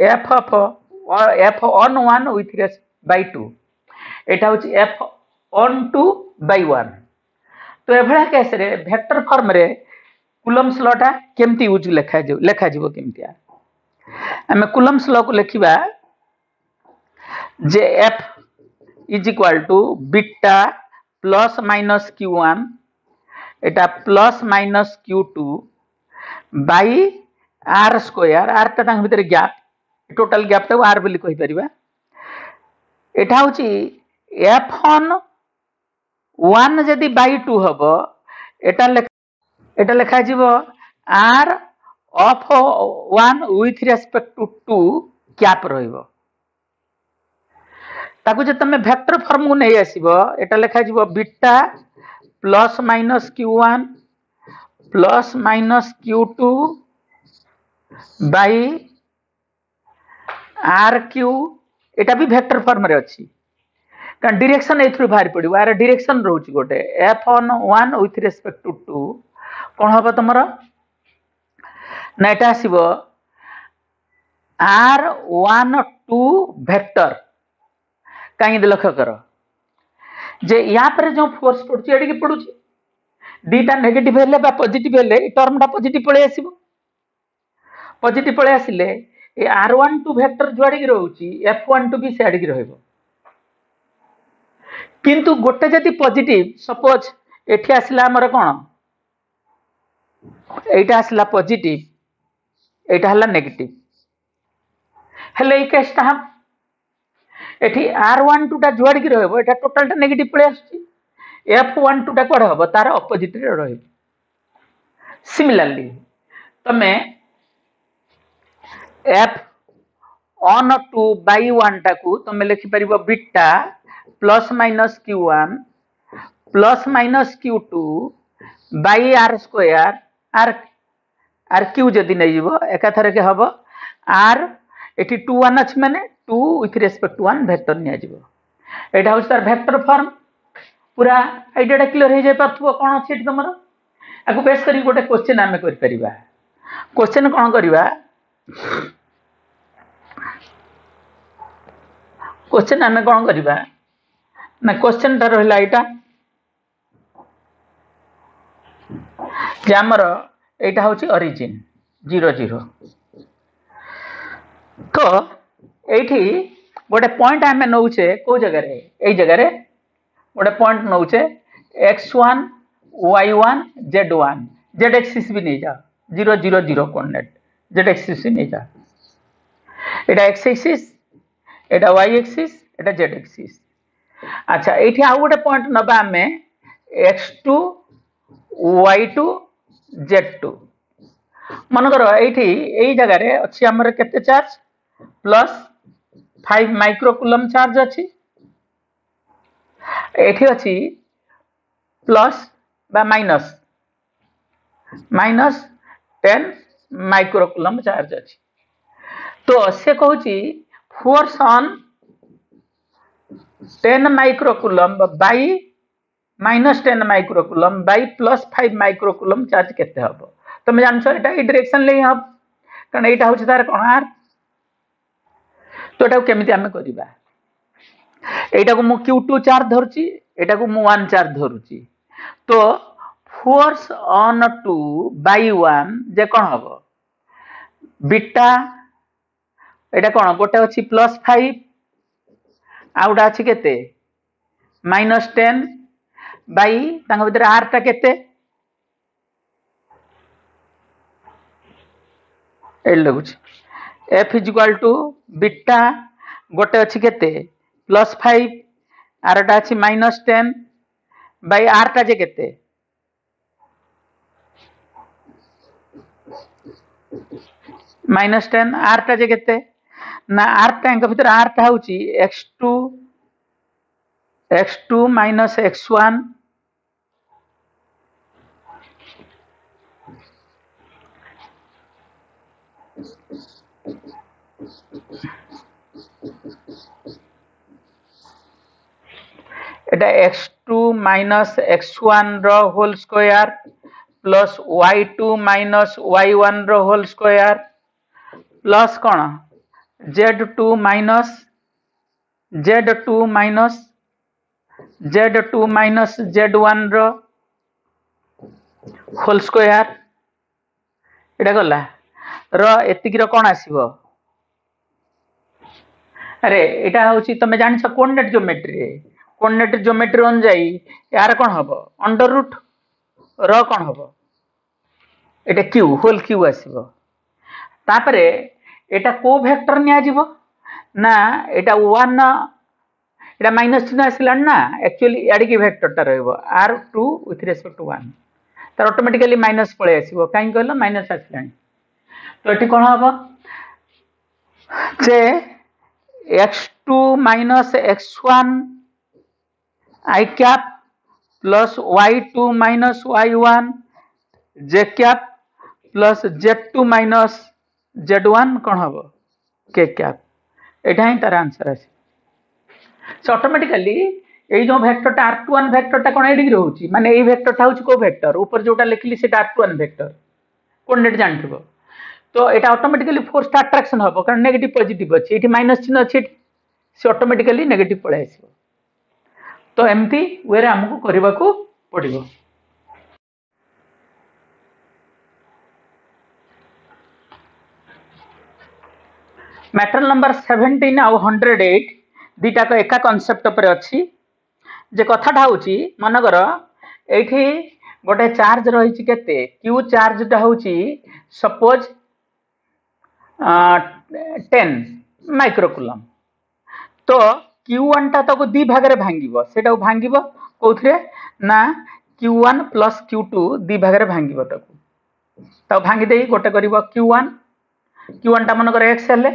f on 1 with res by 2 एटा होची f ऑन 2 बाय 1 तो एभला केस रे वेक्टर फॉर्म रे कूलम्स लॉ टा केमती यूज लेखा जीवो केमतिया हमें कूलम्स लॉ को लिखिबा जे f is equal to beta plus minus Q1 एटा plus minus Q2 by r square r ता तांग भीतर गैप टोटल गैप ता r बोली कहि परिबा एटा होची f ऑन 1 जदी बाय 2 हबो एटा लेखा जीवो r of 1 with respect to 2 cap रहइबो ताकू जे तमे वेक्टर फॉर्म को नै आसीबो एटा लेखा जीवो beta plus minus Q1 plus minus Q2 by RQ एटा भी वेक्टर फॉर्म रे अछि कारण डायरेक्शन एथ्रु बाहर पड़िबो आर डायरेक्शन रहउची गोटे f on 1 with respect to 2 कोन हबो तमरो ना एटा आसीबो R12 वेक्टर काई लक्ष्य कर जे या पर जो फोर्स पड़ुची एडी की पड़ुची डीटा नेगेटिव हेले बा पॉजिटिव हेले टर्मटा पॉजिटिव पळे आसीबो पॉजिटिव पळे आसिले ए R12 वेक्टर जुआडी की रहउची F12 भी सेड की रहइबो किंतु गोटे जति पॉजिटिव सपोज एठी आसिला हमर कोन एटा आसिला पॉजिटिव एटा हला नेगेटिव हेले ई केसटा हम एठी R12 टा जुआड़ की रहबो एटा टोटल टा नेगेटिव पळे आछी F12 टा कोड हबो तार ऑपोजिट रे रहबो सिमिलरली तमे F(((() by 1 टाकू तमे लिखि परिबो beta plus minus Q1 plus minus Q2 by R square R Q जदि नै जिवो एका थरे के हबो R एठी 2 1 अछि माने 2 विथ रेस्पेक्ट टू 1 वेक्टर निया जिवो एटा होस तार वेक्टर फॉर्म पूरा आइडियाटा क्लियर हो जाय परथबो कोन अछि एठी तमरो आकु बेस करी गोटे क्वेश्चन आमे कर परिबा क्वेश्चन कोन करिबा क्वेश्चन आमे कोन करिबा ना क्वेश्चन टा रहला एटा जे हमर एटा होची ओरिजिन 0 0 तो एठी गोटे पॉइंट आमे नउछे को जगह रे एई जगह रे गोटे point नउछे x1 y1 z1 z axis भी नहीं जा 0 0 0 कोऑर्डिनेट z एक्सिस नहीं जा एटा x एक्सिस एटा y एक्सिस एटा z एक्सिस अच्छा एठी आ गोटे पॉइंट नबा हमें x2 y2 z2 मन करो एठी एई जगह रे अछि हमर केते charge plus 5 micro coulomb charge अछि एठी अछि प्लस बा माइनस 10 माइक्रो कूलम चार्ज अछि तो से कहूची force on 10 micro coulomb by minus 10 micro coulomb by plus 5 micro coulomb charge केते हबो तमे जानछो एटा ई डायरेक्शन ले हब कारण एटा होची तार कोन आर तो एटा केमिति हमें करिबा एटा को मु q2 चार्ज धरची एटा को मु 1 चार्ज धरुची तो फोर्स ऑन 2 बाय 1 जे कोन हबो बीटा एटा कोन गोटे अछि प्लस 5 आउडा अछि केते माइनस 10 बाय तांग भीतर r टा केते एल लगुच f is equal to beta गोटे अछि केते प्लस 5 आरटा अछि माइनस 10 बाय r टा जे केते माइनस 10 r टा जे केते ना r टांग भीतर r टा होची x2 माइनस x1 एटा x2 माइनस x1 रो whole square plus y2 minus y1 रो होल स्क्वायर प्लस कोन z2 माइनस z1 रो होल स्क्वायर एटा गला रो एतिकी रो कोन आसीबो अरे एटा होची तमे जानि छ कोऑर्डिनेट ज्योमेट्री अनुसाई यार कोन हबो अंडर रूट रो कोन हबो एटा q होल q आसीबो तापरे एटा को वेक्टर निया जिवो ना एटा 1 एटा माइनस चिन्ह आसिला ना एक्चुअली याडी की वेक्टर टा रहबो r2 विथ रेस्पेक्ट टू 1 तर ऑटोमेटिकली माइनस पळे आसीबो काई कहलो माइनस आसिला तो एठी कोन हबो जे x2 minus x1 I cap plus y2 minus y1 j cap plus z2 minus z1 कौन हबो k cap एटा ही तार आंसर है सो ऑटोमेटिकली एई जो वेक्टर टा r21 वेक्टर टा कोन एडी रहउची माने एई वेक्टर टा होची को वेक्टर ऊपर जोटा लिखली सेटा r21 वेक्टर कोऑर्डिनेट जानथिबो तो एटा ऑटोमेटिकली फोर्स टा अट्रैक्शन हबो कारण नेगेटिव पॉजिटिव अछि एठी माइनस चिन्ह अछि से ऑटोमेटिकली नेगेटिव पळे आसीबो तो एमती वे रे हमको करबा को पड़िबो मैटर नंबर 17 आउ 108 दीटा को एका कांसेप्ट पर अछि जे कथाटा होची मन कर एठी गोटे चार्ज रहिछि केते q चार्ज टा होची सपोज 10 माइक्रो कूलम तो Q1 टा तक दी भाग रे भांगिबो सेटा भांगिबो कोथरे ना Q1 प्लस Q2 दी भाग रे भांगिबो तक भांगी देई गोटे करिवो Q1 टा मन कर x हेले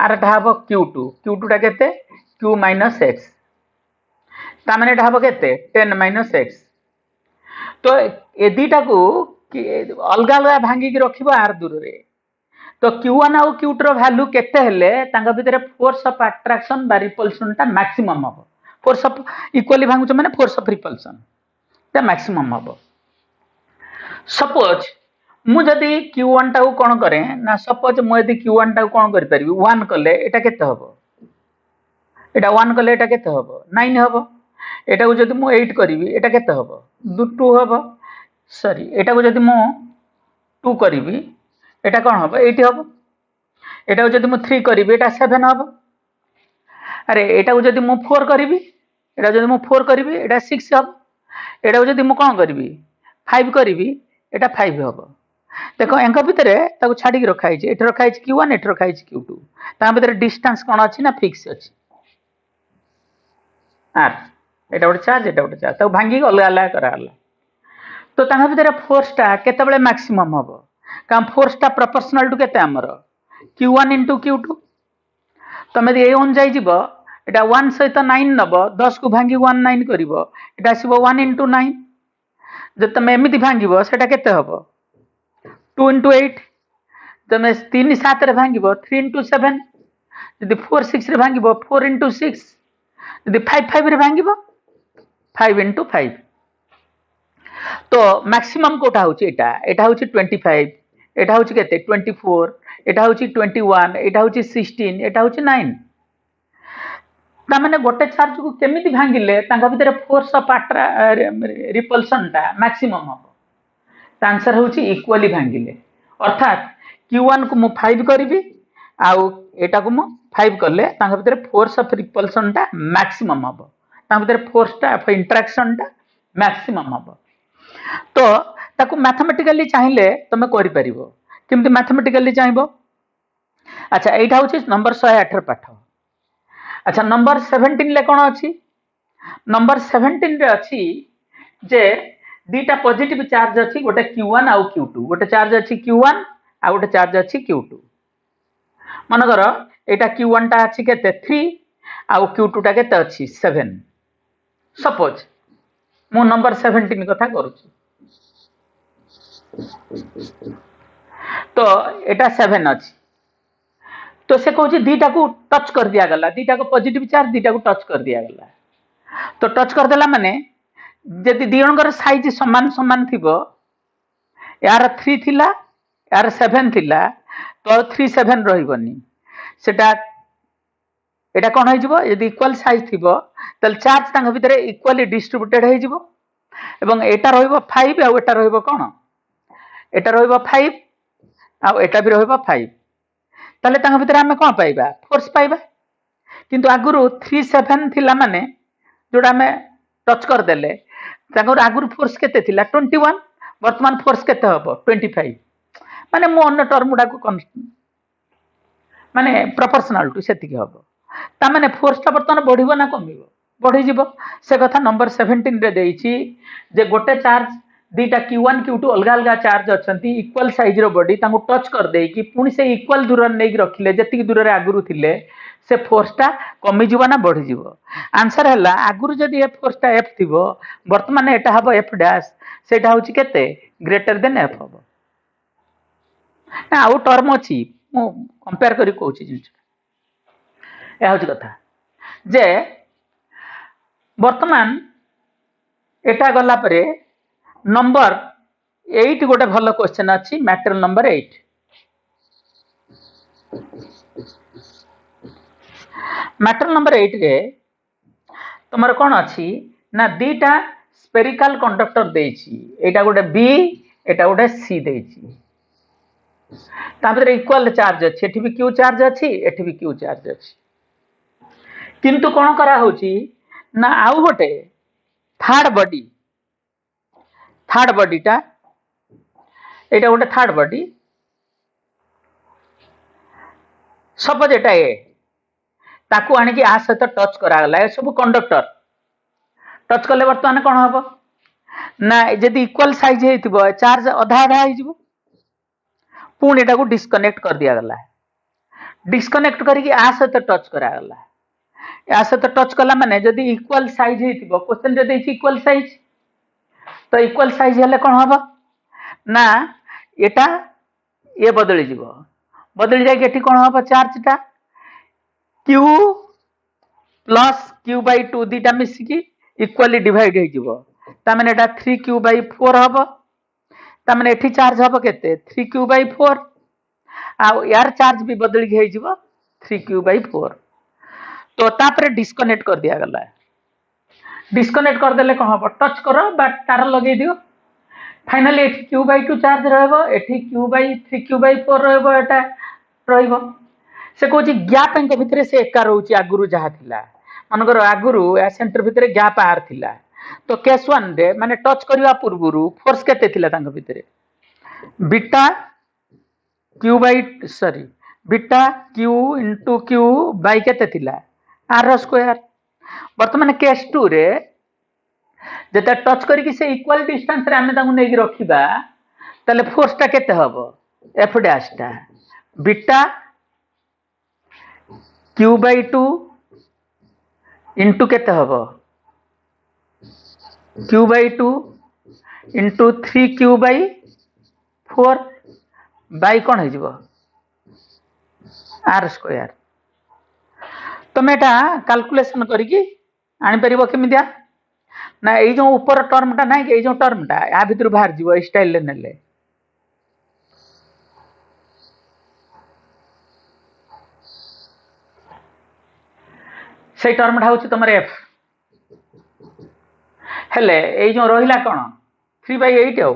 आर टा हबो Q2 टा केते Q माइनस x ता माने टा हबो केते 10 माइनस x तो ए दीटा को अलग अलग भांगी की रखिबो आर दूर रे तो Q1 आउ Q2 रो वैल्यू केते हेले तांगा भितरे फोर्स ऑफ अट्रैक्शन बा रिपल्सन टा मैक्सिमम हबो फोर्स ऑफ इक्वली भांगुच माने फोर्स ऑफ रिपल्सन ता मैक्सिमम हबो सपोज मु जदी Q1 टा को कोन करे ना सपोज मु यदि Q1 टा को कोन करि परिबी 1 कले एटा केते हबो एटा 1 कले एटा केते हबो 9 हबो एटा को जदी मु 8 करिवि एटा केते हबो 2 हबो सॉरी एटा को जदी मु 2 करिवि एटा कोन हबो 8 हबो एटा को जदी मु 3 करिवि एटा 7 हबो अरे एटा को जदी मु 4 करिवि एटा जदी मु 4 करिवि एटा 6 हबो एटा को जदी मु कोन करिवि 5 करिवि एटा 5 हबो देखो एंका भितरे ताको छाडी के रखाई छै एठ रखाई छै Q1 एठ रखाई छै Q2 ता भितरे डिस्टेंस कोन अछि ना फिक्स अछि आर एटा गोटे चार्ज ताको भांगी अलग अलग कराला तो तांगा भितरे फोर्स टा केते बेले मैक्सिमम हबो काम फोर्स टा प्रोपोर्शनल टू केते हमर Q1 into Q2 तमे ए ओन जाई जिवो एटा 1 सहित 9 नबो 10 को भांगी 1 9 करिवो एटा आसीबो 1 into 9 जे तमे एमिति भांगिबो सेटा केते हबो 2 into 8 तमे 3 7 रे भांगिबो 3 into 7 यदि 4 6 रे भांगिबो 4 into 6 यदि 5 5 रे भांगिबो 5 into 5 तो मैक्सिमम कोटा होची एटा होची 25 एटा होची केते 24 एटा होची 21 एटा होची 16 एटा होची 9 ता माने गोटे चार्ज को केमिति भांगिले तांगा भितरे फोर्स ऑफ रिपल्सन टा मैक्सिमम हबो ता आंसर होची इक्वली भांगिले अर्थात Q1 को मु 5 करिवि आउ एटा को मु 5 करले तांगा भितरे फोर्स ऑफ रिपल्सन टा मैक्सिमम हबो तांगा भितरे फोर्स टा ऑफ इंटरेक्शन टा मैक्सिमम हबो तो ताको मैथमेटिकली चाहिले तमे करि परिबो किमति मैथमेटिकली चाहिबो अच्छा एटा होची नंबर 108 रे पाठ अच्छा नंबर 17 ले कोन अछि नंबर 17 रे अछि जे दीटा पॉजिटिव चार्ज अछि गोटे Q1 आउ Q2 गोटे चार्ज अछि Q1 आ गोटे चार्ज अछि Q2 मन करो एटा Q1 टा अछि केते 3 आउ Q2 टा केते अछि 7 सपोज मु नंबर 17 कथा करूछु तो एटा 7 अछि तो से कहूची दीटा को टच कर दिया गला दीटा को पॉजिटिव चार्ज दीटा को टच कर दिया गला तो टच कर देला माने जदि दियणकर साइज समान समान थिबो यार 3 थिला यार 7 थिला तो 3 7 रहिबनी सेटा एटा कोन होई जिवो यदि इक्वल साइज थिबो तल चार्ज तांग भितरे इक्वली डिस्ट्रीब्यूटेड होई जिवो एवं एटा रहिबो 5 आ एटा रहिबो कोन एटा रहिबो 5 आ एटा भी रहिबो 5 ताले तांग भितरे हमें कोन पाइबा फोर्स पाइबा किंतु आगुरु 3 7 थिला माने जोडा में टच कर देले तांगर आगुरु फोर्स केते थिला 21 वर्तमान फोर्स केते हबो 25 माने मो अन्य टर्म गुडा को माने प्रोपोर्शनल टू सेति के हबो ता माने फोर्स ता वर्तमान बढ़िबो ना कमिबो बढ़ी जिवो से कथा नंबर 17 रे देइछि जे गोटे चार्ज दीटा Q1 Q2 अलग अलग चार्ज अछंती इक्वल साइज रो बॉडी तांको टच कर देई कि पुनी से इक्वल दूर नै रखिले जति दूर रे आगुरु थिले से फोर्स ता कमी जिवो ना बढ़ी जिवो आंसर हला आगुरु जदी ए फोर्स ता F थिबो वर्तमान एटा हबो F डैश सेटा होची केते ग्रेटर देन F हबो ना आउ टर्म अछि मु कंपेयर करी कहूची जिंस ए होची कथा जे वर्तमान एटा गला परे नंबर 8 गोटे भलो क्वेश्चन अछि मैटर नंबर 8 मैटर नंबर 8 रे तमर कोन अछि ना दीटा स्फेरिकल कंडक्टर देछि एटा गोटे B एटा गोटे C देछि तापर इक्वल चार्ज अछि एठी भी Q चार्ज अछि एठी भी Q चार्ज अछि किंतु कोन करा होछि ना आउ गोटे थर्ड बॉडी टा एटा गोटे थर्ड बॉडी सपोज एटा ए ताकू आनिकी आ सहित टच करागला ए सब कंडक्टर टच कले बर्तमान कौन हम ना जदि इक्वल साइज हो चार्ज अधा अधा हो पुणी एटा को डिस्कनेक्ट कर दिया गला डिस्कनेक्ट करके आ सहित टच करागला या सहित टच कला माने जदि इक्वल साइज हो क्वेश्चन जदि इक्वल साइज तो इक्वल साइज हेले कौन हम ना एटा ये बदली जीवो बदली जाए एठी कौन हम चार्ज टा Q प्लस Q by 2 दीटा मिसिकी इक्वली डिवाइड हो जीवो ता माने एटा 3Q by 4 हबो ता माने एठी चार्ज हबो केते 3Q by 4 आ यार चार्ज भी बदली हो जीवो 3Q by 4 तो तापरे डिस्कनेक्ट कर दिया गला डिस्कनेक्ट कर देले कौन हबो टच करो बा तार लगे दियो फाइनली एठी Q by 2 चार्ज रहबो एठी Q by 3Q by 4 रहबो एटा रहबो से कहूँ गैप भितर से एका रोचे आगुरी जहाँ थिला मनकर आगुरी या सेंटर भितर गैप आर थिला तो केस वन रे माने टच करवा पूर्व फोर्स केते थिला तांग भितर beta Q by sorry beta Q into Q by केते थिला आर स्क्वायर वर्तमान केस टू रे जते टच करके से इक्वल डिस्टेंस रे आमे तांग नेकी रखिबा तले फोर्स टा केते हबो एफ डैश टा बीटा Q by 2 इंटू केते हबो Q by 2 into 3Q by 4 by कौन है जीवो आर स्क्वायर तुम एटा कैलकुलेशन करके आनी परिबो केमिदिया ना ए जो ऊपर टर्म टा ना ए जो टर्म टा या भितर बाहर जीवो स्टाइल ले नेले से टर्म टा होची तमरे एफ हेले ए जो रहिला कोन 3/8 हो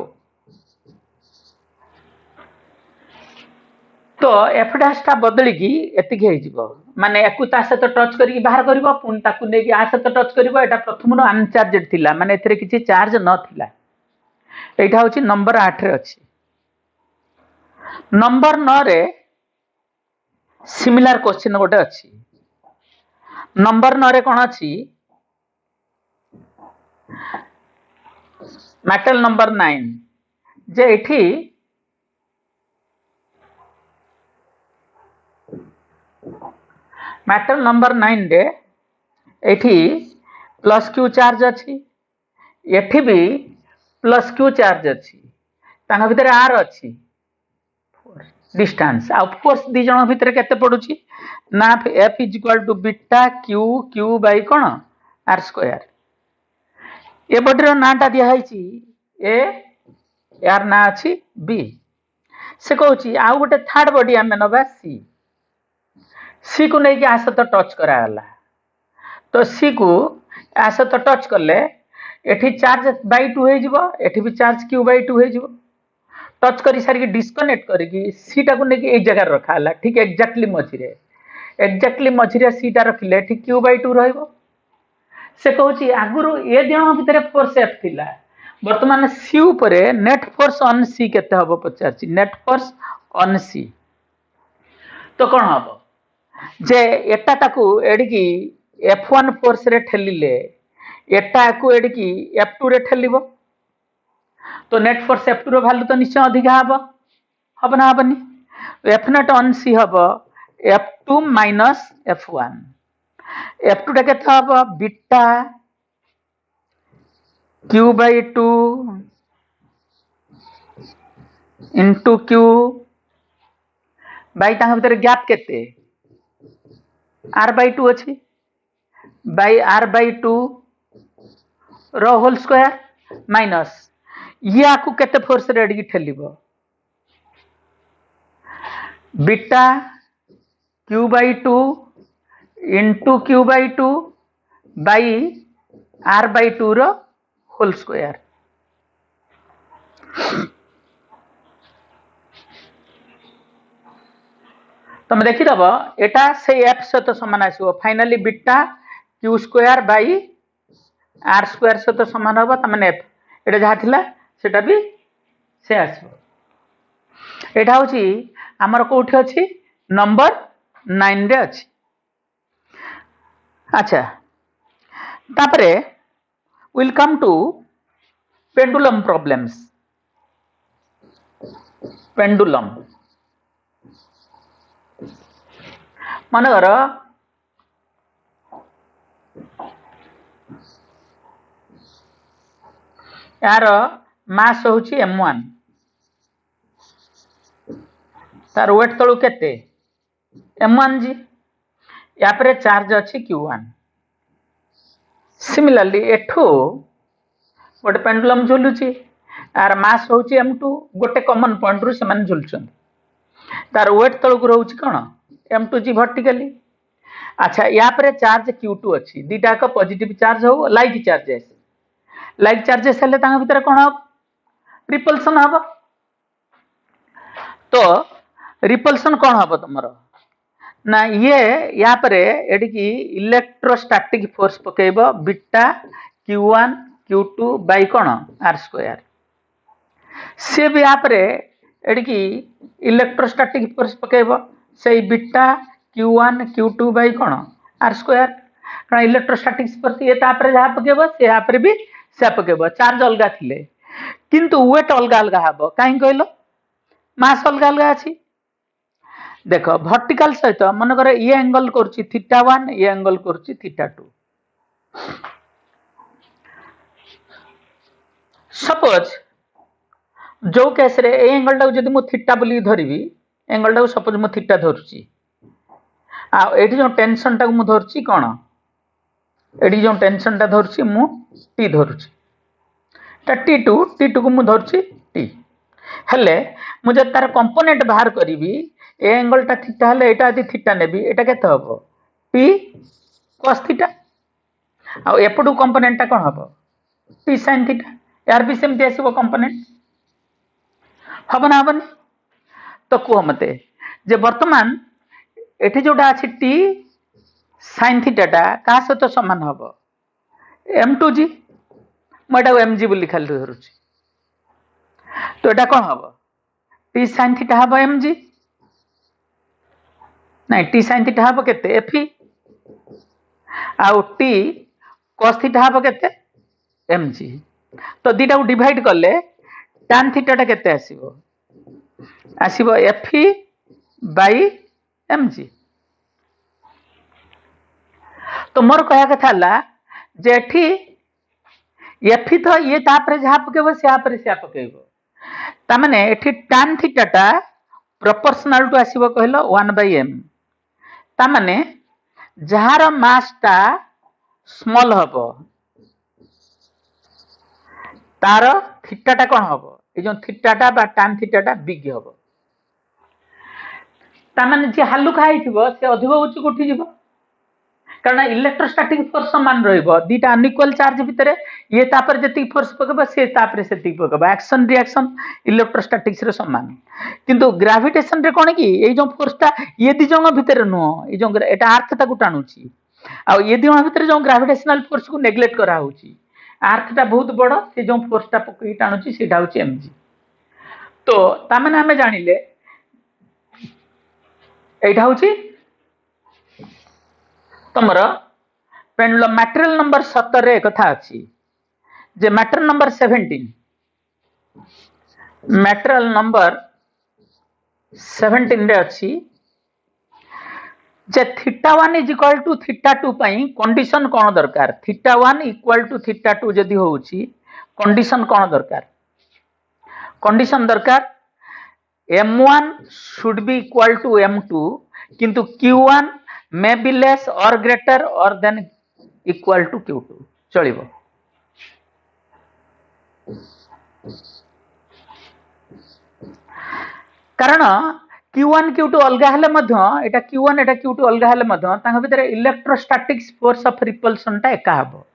तो एफ डैश टा बदली की एतिक हे जीवो माने एकु ता सहित टच करके बाहर करबो पुन ताकु ने की आ सहित टच करबो एटा प्रथम नो अनचार्जेड थिला माने एथरे किछि चार्ज न थिला एटा होची नंबर 8 रे अछि नंबर 9 रे सिमिलर क्वेश्चन गोटे अछि नंबर 9 रे कोन अछि मैटर नंबर 9 जे एठी मैटर नंबर 9 रे एठी प्लस क्यू चार्ज अछि एठी भी प्लस क्यू चार्ज अछि तांगा भितर आर अछि डिस्टेंस ऑफ कोर्स दी जण भितर केते पडुची ना f is equal to beta q q by कोन r स्क्वायर ए बॉडी नाटा दिया है ए यार ना अच्छी बी से कहूँ आउ गोटे थर्ड बॉडी आम नवा सी सी को लेकिन आ सहित टच कराला तो सी को आ सहित टच कले एठी चार्ज बाई 2 हो एठी भी चार्ज क्यू बाई 2 हो टच कर सारी डिस्कनेक्ट करके सी टा को लेकिन एक जगह रखा ठीक एक्जाक्टली मझिरे सी टा रखिले ठीक क्यू बाई 2 रहिबो से कहूँ आगुरी ए दिण भितर फोर्स एफ थिला वर्तमान सी उपरे नेट फोर्स ऑन सी केते हबो पचार नेट फोर्स ऑन सी तो कौन हम जे एटा ताकू एडिकी F1 फोर्स रे ठेलिले एटा को एडिकी F2 रे ठेलिबो तो नेट फोर्स F2 रो वैल्यू तो निश्चय अधिक हबो ना हबनी F नॉट ऑन सी हबो F2 माइनस F1 F2 टा केते हबो beta Q by 2 into Q by तांग भीतर गैप केते R by 2 अछि बाई R by 2 रो होल स्क्वायर माइनस ये आकु केते फोर्स रे एडी ठेलिबो beta Q by 2 into Q by 2 by R by 2 रो होल स्क्वायर तुम देखिदब एटा से एफ सहित सामान आसो finally beta Q square by R square सहित सामान हम तमें एफ एटा जहाँ थिला सेटा भी से आसो एटा होची हमर कोठी अछि नंबर 9 रे अछि अच्छा तापरे will come to pendulum problems pendulum मनकर यार मास होची m1 तार वेट तळु केते m1 जी या पर चार्ज अच्छी q1 सिमिलरली एठू गोटे पेंडुलम झुलुची यार मास होची m2 गोटे कॉमन पॉइंट रु से झुलुचन तार वेट तळु रहउची कोन m2 जी वर्टिकली अच्छा या पर चार्ज q2 अच्छी दीटा का पॉजिटिव चार्ज हो लाइक चार्जेस हेले तांग भीतर कोन हो रिपल्सन हबो तो रिपल्सन कौन हम तुम ना ये या पर एडिकी इलेक्ट्रोस्टैटिक फोर्स पकेब बीटा q1 q2 बाई कौन आर स्क्वायर सी भी या पर एडिकी इलेक्ट्रोस्टैटिक फोर्स पकेब से बीटा q1 q2 बाई कौन आर स्क्वायर कारण इलेक्ट्रोस्टैटिक फोर्स ये तापर जहाँ पकेब से या पर भी से पकेब चार्ज अलग थिले किंतु वेट अलग अलग हबो काहे कहलो मास अलग अलग अछि देख वर्टिकल सहित मन कर ये एंगल करछि θ1 ये एंगल करछि θ2 सपोज जो केस रे ए एंगल टा जदि मु θ बोली धरिबी एंगल टा सपोज मु θ धरछि आ एठी जो टेंशन टा मु धरछि कोन एठी जो टेंशन टा धरछि मु t धरछि ता t2 को मु धरछि t हेले मु जब तार कंपोनेंट बाहर करिबी ए एंगल टा θ हेले एटा यदि θ नेबी एटा केते हबो t cos θ आ एपडू कंपोनेंट टा कोन हबो t sin θ यार भी सेमति आसीबो कंपोनेंट हबो ना हबनी तो को मते जे वर्तमान एठी जोटा अछि t sin θ टा का सहित समान हबो m2 जी मडा mg बोली खाली धरुछि तो एटा कोन हबो t sin θ हबो mg नहीं t sin θ हबो केते fe आउ t cos θ हबो केते mg तो दीटा को डिवाइड करले tan θ टा केते आसीबो fe बाई mg तो मोर कया कथा ला जे एठी fe तो ये तापर जहा पकेबो से पर से पकेबो ता माने एठी tan θ टा प्रोपोर्शनल टू आसीबो कहलो 1/m ता माने जहार मास टा स्मॉल हबो तार θ टा कोन हबो ए जो θ टा बा tan θ टा बिग हबो ता माने जे हालु खाइथिबो से अधिक उच्च उठी जिवो कारण इलेक्ट्रोस्टैटिक फोर्स समान रहइबो दीटा अनइक्वल चार्ज भितरे ये तापर जति फोर्स पकेबो से तापर सेति पकेबो एक्शन रिएक्शन इलेक्ट्रोस्टैटिक्स रे समान किंतु ग्रेविटेशन रे कोन की ए जो फोर्स टा ये दि जंग भितरे नो ए जो एटा अर्थ ताकू टाणुची आ ये दि जंग भितरे जो ग्रेविटेशनल फोर्स को नेग्लेक्ट करा होची अर्थ टा बहुत बड़ से जो फोर्स टा पकई टाणुची सेटा होची mg तो ता माने हमें जानिले एटा होची तमरा पेंडुलम मटेरियल नंबर 17 रे कथा अछि जे मटेरियल नंबर 17 मटेरियल नंबर 17 रे अछि जे θ1 = θ2 पई कंडीशन कोन दरकार θ1 = θ2 जदी होउची कंडीशन कोन दरकार कंडीशन दरकार m1 should be equal to m2 किंतु q1 may be less or greater or than equal to q2 चलिबो कारण q1 q2 अलगा हेले मध्य एटा q1 एटा q2 अलगा हेले मध्य तांग भितर इलेक्ट्रोस्टैटिक फोर्स ऑफ रिपल्सन टा एका हबो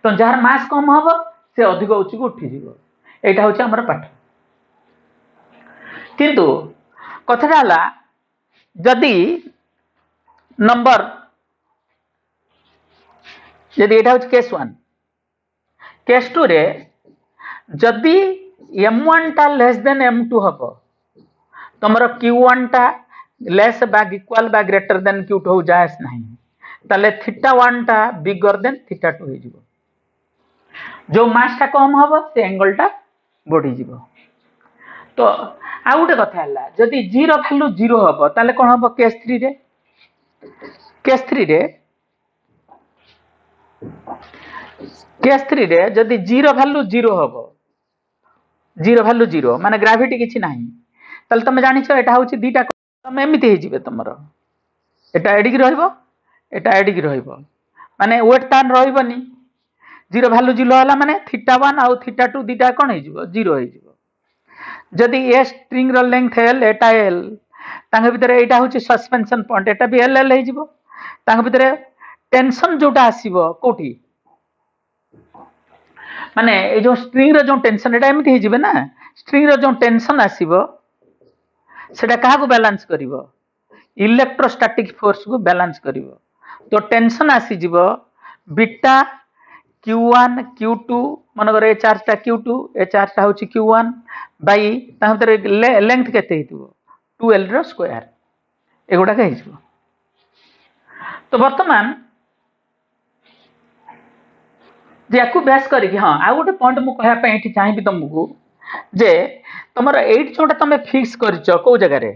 तो जार मास कम हबो से अधिक उच्च को उठी जिवो एटा होची हमर पाठ किंतु कथाला हला जदी नंबर यदि एटा होची केस 1 केस 2 रे जदी m1 टा लेस देन m2 हबो तमरो q1 टा लेस बा इक्वल बा ग्रेटर देन q2 हो जायस नहीं ताले θ1 टा बिगर देन θ2 हो जिवो जो मास टा कम हबो से एंगल टा बढ़ी जिवो तो आ गोटे कथा हला जदी 0 वैल्यू 0 हबो ताले कोन हबो केस 3 रे जदी 0 वैल्यू 0 हबो 0 वैल्यू 0 माने ग्रेविटी किछि नाही ताले तमे जानि छ एटा होछि दीटा तमे एमिति हे जिवे तमरो एटा एडिक रहइबो एटा एडिक रहइबो माने वेट तान रहइबोनी 0 वैल्यू 0 हला माने θ1 और θ2 दीटा कोन हे जिवो 0 हे जिवो जदी ए स्ट्रिंग रो लेंथ एल एटा एल तांगे भितर एटा होछि सस्पेंशन पॉइंट एटा भी एल एल हे जिवो तांगे भितर टेंशन जोटा आसीबो कोठी माने ए जो स्ट्रिंग रो जो टेंशन एटा एमिति हे जिवे ना स्ट्रिंग रो जो टेंशन आसीबो सेटा काहा को बैलेंस करिवो इलेक्ट्रोस्टैटिक फोर्स को बैलेंस करिवो तो टेंशन आसी जिवो बीटा Q1 Q2 मन करे चार्ज टा Q2 ए चार्ज टा होछि Q1 बाई ता भीतर लेंथ केते हितबो 2l रो स्क्वायर एगोडा के हिजबो तो वर्तमान जे याकू बेस करी कि हां आ गोटे पॉइंट मु कहया पे एठी चाहिबी तुमको जे तमरो 8 छोटा तमे फिक्स करचो को जगह रे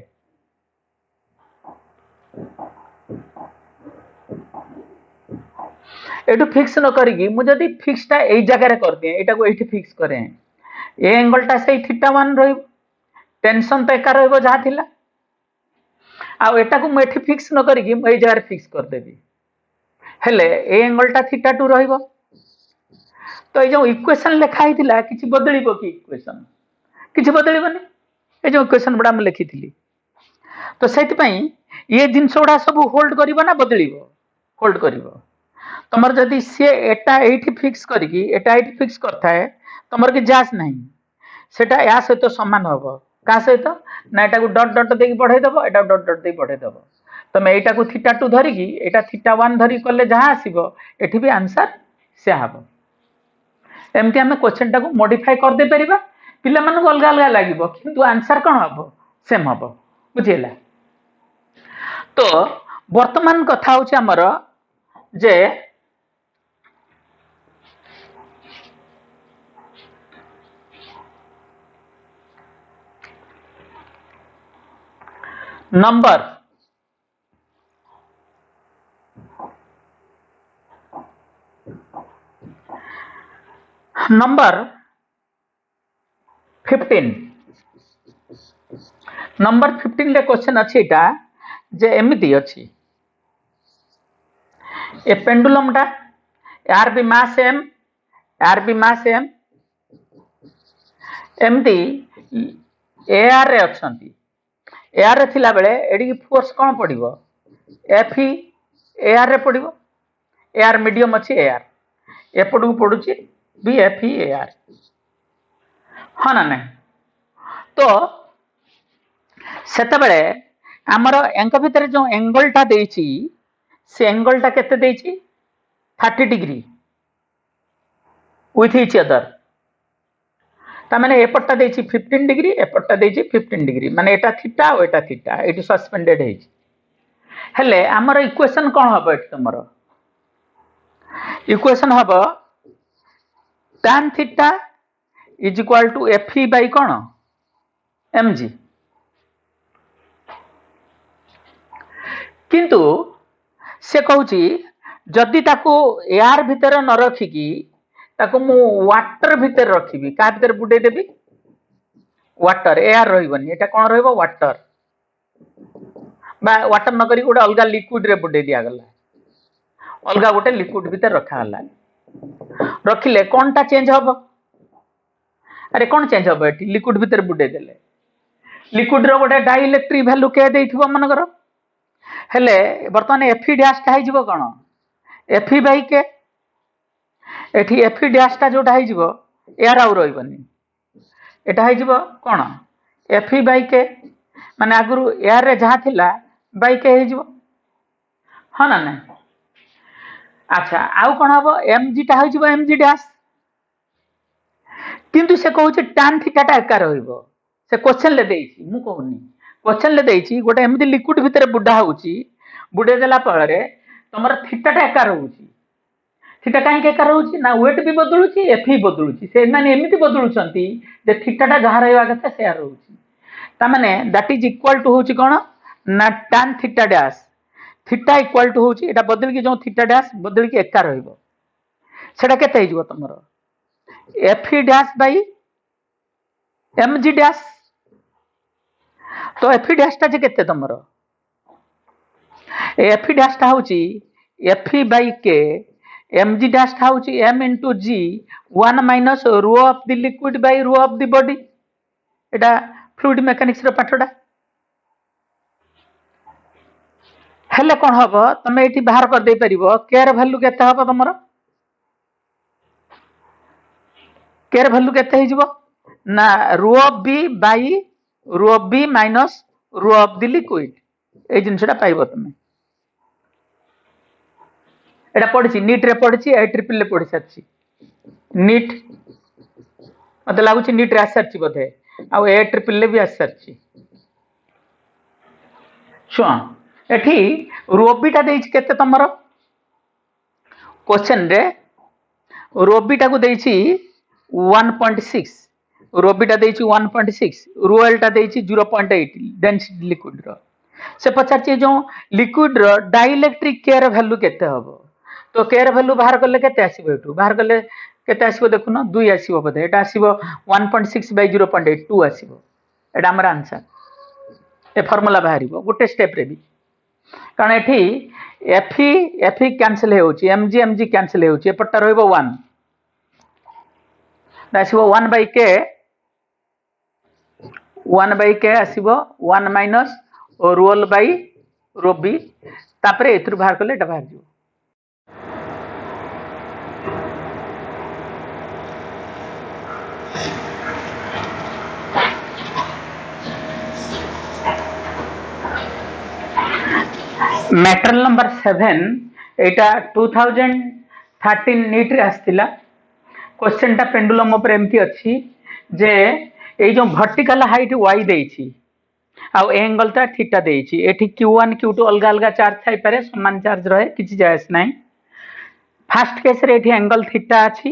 एटू फिक्स न करी मु जदी फिक्स टा एई जगह रे कर दे एटा को एठी फिक्स करे ए एंगल टा सही θ1 रही टेंशन तो एका रहइबो जहा थिला आ एटा को मु एठी फिक्स न करी मु एई जगह रे फिक्स कर देबी हेले ए एंगल टा θ2 रहिबो तो ए जो इक्वेशन लिखा हितिला किछि बदलिबो कि इक्वेशन किछि बदलिबोनी ए जो इक्वेशन बडा हम लिखिथिली तो सेति पई ये जिंस बडा सब होल्ड करिवो ना बदलिबो होल्ड करिवो तमर जदी से एटा एठी फिक्स करिकी एटा एठी फिक्स करथा है तमर के जास नहीं सेटा या सहित समान हबो का सहित ना एटा को डॉट डॉट देकी बढ़ाई दबो एटा डॉट डॉट देकी बढ़ाई दबो तमे एटा को θ2 धरिकी एटा θ1 धरि करले जहां आसीबो एठी भी आंसर से हबो एमति हमें क्वेश्चन टा को मॉडिफाई कर दे परिबा पिला मन अलग अलग लागिबो किंतु आंसर कोन हबो सेम हबो बुझिला तो वर्तमान कथा होछि हमर जे नंबर नंबर 15 नंबर 15 ले क्वेश्चन अछि एटा जे एमिति अछि ए पेंडुलम टा यार भी मास एम एमती एआर रे अछंती एआर रे थिला बेले एडी फोर्स कोन पडिबो एफई एआर रे पडिबो एआर मीडियम अछि एआर एपडू पडुची बी एफई एआर हां ना नहीं तो सेते बेले हमर एंक भितर जो एंगल टा देछि से एंगल टा केते देछि 30 डिग्री विथ ईच अदर ता माने एपटटा देछि 15 डिग्री एपटटा देछि 15 डिग्री माने एटा थीटा और एटा थीटा एटी सस्पेंडेड हेछि हेले हमर इक्वेशन कोन हबो एट तमरो इक्वेशन हबो tan theta is equal to fe by कोन mg किंतु से कहूची जदि ताको एआर भीतर न रखिकी ताको मु वाटर भीतर रखिबी का भीतर बुडे देबी वाटर एआर रहिबनी एटा कोन रहइबो वाटर बा वाटर न करी गोटे अलगा लिक्विड रे बुडे दिया गला अलगा गोटे लिक्विड भीतर रखा हला रखिले कोनटा चेंज हबो अरे कोन चेंज हबो एटी लिक्विड भीतर बुडे देले लिक्विड रो गोटे डाइइलेक्ट्रिक वैल्यू के देइथिबो मन करो हेले वर्तमान एफई डैश टा हे जिवो कोन एफई बाई के एठी एफई डैश टा जोटा हे जिवो एआर आउ रहिबनी एटा हे जिवो कोन एफई बाई के माने आगुरु एआर रे जहा थिला बाई के हे जिवो हां ना नहीं अच्छा आउ कोन हबो mg टा हे जिवो mg डैश किंतु से कहू जे tan थीटा टा एका रहिबो से क्वेश्चन ले देइछि मु कहूनी क्वेश्चन ले देइछि गोटे एमदी लिक्विड भितर बुडा होउछि बुडे देला परे तुम थीटाटा एका रोचे थीटा कहीं एका रोचे ना वेट भी बदलुची एफ भी बदलुची से माने एमती बदलुचंती जे थीटाटा जहाँ रहा कथा से रोचे ताने दैट इज इक्वल टू होची कोन ना tan theta dash theta equal to होची एटा बदल के जो थीटा डैश बदल के एका रहइबो सेटा केते हिजबो तमरो F dash by mg dash तो एफ डैश ता जे केते तमरो एफ डैश ता होची एफ बाई के mg डैश ता होची m into g 1 minus rho of the liquid by rho of the body Etah fluid mechanics रो पाठडा हेले कोन हबो तमे एठी बाहर कर दे परिबो के र वैल्यू केते हबो तमरो के र वैल्यू केते हिजबो ना rho of B by rho of B minus rho of the liquid ए जिनसटा पाइबो तमे एटा पढछि नीट रे पढछि ए ट्रिपल ले पढि सच्ची नीट मते लागुछि नीट रे आसरछि बोधे आ ए ट्रिपल ले भी आसरछि शो एठी रोबीटा देछि केते तमरो क्वेश्चन रे रोबीटा को देछि 1.6 रोबीटा देछि 1.6 रोएलटा देछि 0.8 डेंसिटी लिक्विड रो से पचारछि जो लिक्विड रो डाइलेक्ट्रिक केयर वैल्यू केते हबो तो केयर वैल्यू बाहर करले केते आसीबो एठू बाहर करले केते आसीबो देखुनो 2 आसीबो बदे एटा आसीबो 1.6 बाय 0.8 2 आसीबो एटा हमर answer A formula बाहरिबो Gute step रे भी कारण एठी एफ कैंसिल होउची एमजी कैंसिल होउची एपटा रहइबो 1 आसीबो 1 बाय के आसीबो 1 माइनस रोल बाय रोबी तापरे एथुर बाहर करले एटा बाहर जिवो मैटेरियल नंबर 7 एटा 2013 नीट रे आस्तिला क्वेश्चन टा पेंडुलम ऊपर एमती अछि जे ए जो वर्टिकल हाइट y देछि आ एंगल ता थीटा देछि एठी q1 q2 अलग अलग चार्ज थाई पारे समान चार्ज रहे किछि जायस नाही फर्स्ट केस रे एठी एंगल थीटा अछि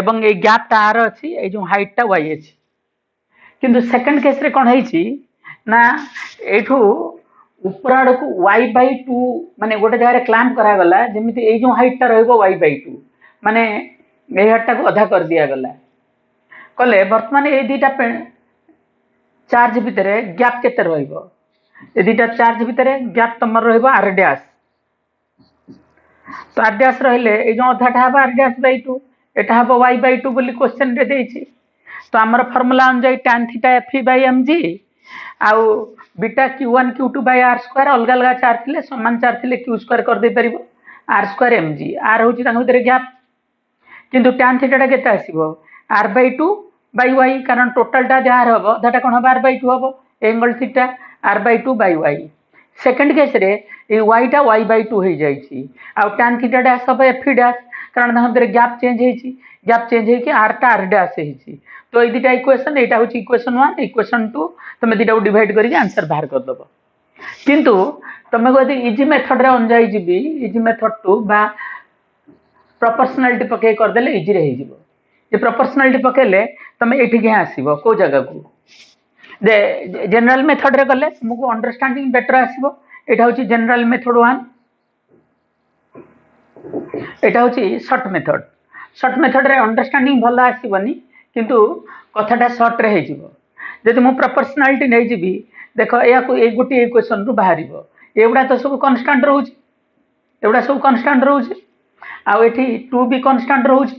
एवं ए गैप ता r अछि ए जो हाइट ता y अछि किंतु सेकंड केस रे कोन हैछि ना एठू ऊपर आड़ को y/2 माने गोटे जगह रे क्लैंप करा गला जेमिति ए जो हाइट ता रहइबो y/2 माने ए हाइट को आधा कर दिया गला कले वर्तमान ए दीटा चार्ज भितरे गैप केते रहइबो ए दीटा चार्ज भितरे गैप तमर रहइबो r डैश तो r डैश रहले ए जो आधाटा हबो r डैश बाय 2 एटा हबो y/2 बोली क्वेश्चन रे देछि तो हमर फार्मूला अनुसार tan theta f by mg आउ beta q1 q2 by r square अलग अलग चार्ज थिले समान चार्ज थिले q स्क्वायर कर दे परिबो r स्क्वायर mg r होची तांग भितरे गैप किंतु tan थीटा केते आसीबो r/2 बाय y कारण टोटल टा जहार हबो दाटा कोन हबो r/2 हबो angle theta r/2 by y second case रे ए y टा y/2 हे जाई छी आ tan थीटा डैश हबो f डैश कारण तांग भितरे गैप चेंज हे छी गैप चेंज हे कि r टा r डैश हे छी तो ए दिटा इक्वेशन एटा होची इक्वेशन 1 इक्वेशन 2 तमे दिटा डिवाइड करी आंसर बाहर कर दबो किंतु तमे यदि इजी मेथड रे अनजाई जिबी इजी मेथड 2 बा प्रोपोर्शनलिटी पके कर देले इजी रे हे जिवो जे प्रोपोर्शनलिटी पकेले तमे एठी के आसीबो को जगह को जे जनरल मेथड रे गले तुमको अंडरस्टैंडिंग बेटर आसीबो एटा होची जनरल मेथड 1 एटा होची शॉर्ट मेथड रे अंडरस्टैंडिंग भला आसीबनी किंतु कथाटा शॉर्ट रे हे जिवो जदि मु प्रोपोर्शनलिटी नै जिबी देखो या को ए गुटी इक्वेशन रु बाहरिबो एवडा तो सब कांस्टेंट रहउची एवडा सब कांस्टेंट रहउची आ एठी 2 भी कांस्टेंट रहउची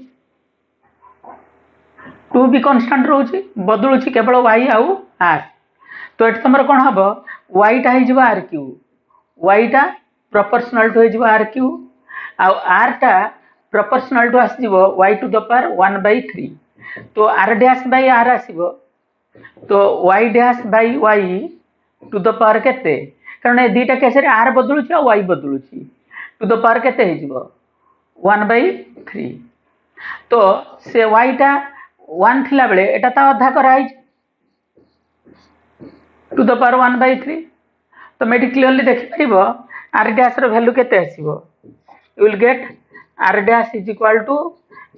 2 भी कांस्टेंट रहउची बदलुची केवल y आउ r तो एठ तमर कोन हबो y टा हे जिवो r3 y टा प्रोपोर्शनल टू हे जिवो r3 आ r टा प्रोपोर्शनल टू आसी जिवो y टू द पावर 1/3 तो r डैश बाय r आसीबो तो y डैश by y to the power केते कारण ए दीटा केस रे r बदलुची आ y बदलुची टू द पावर केते हे जिवो 1/3 तो से y टा 1 थिला बेले एटा ता आधा कराई टू द पावर 1/3 तो मेडी क्लियरली देखि परिबो r डैश रो वैल्यू केते आसीबो you will get r dash is equal to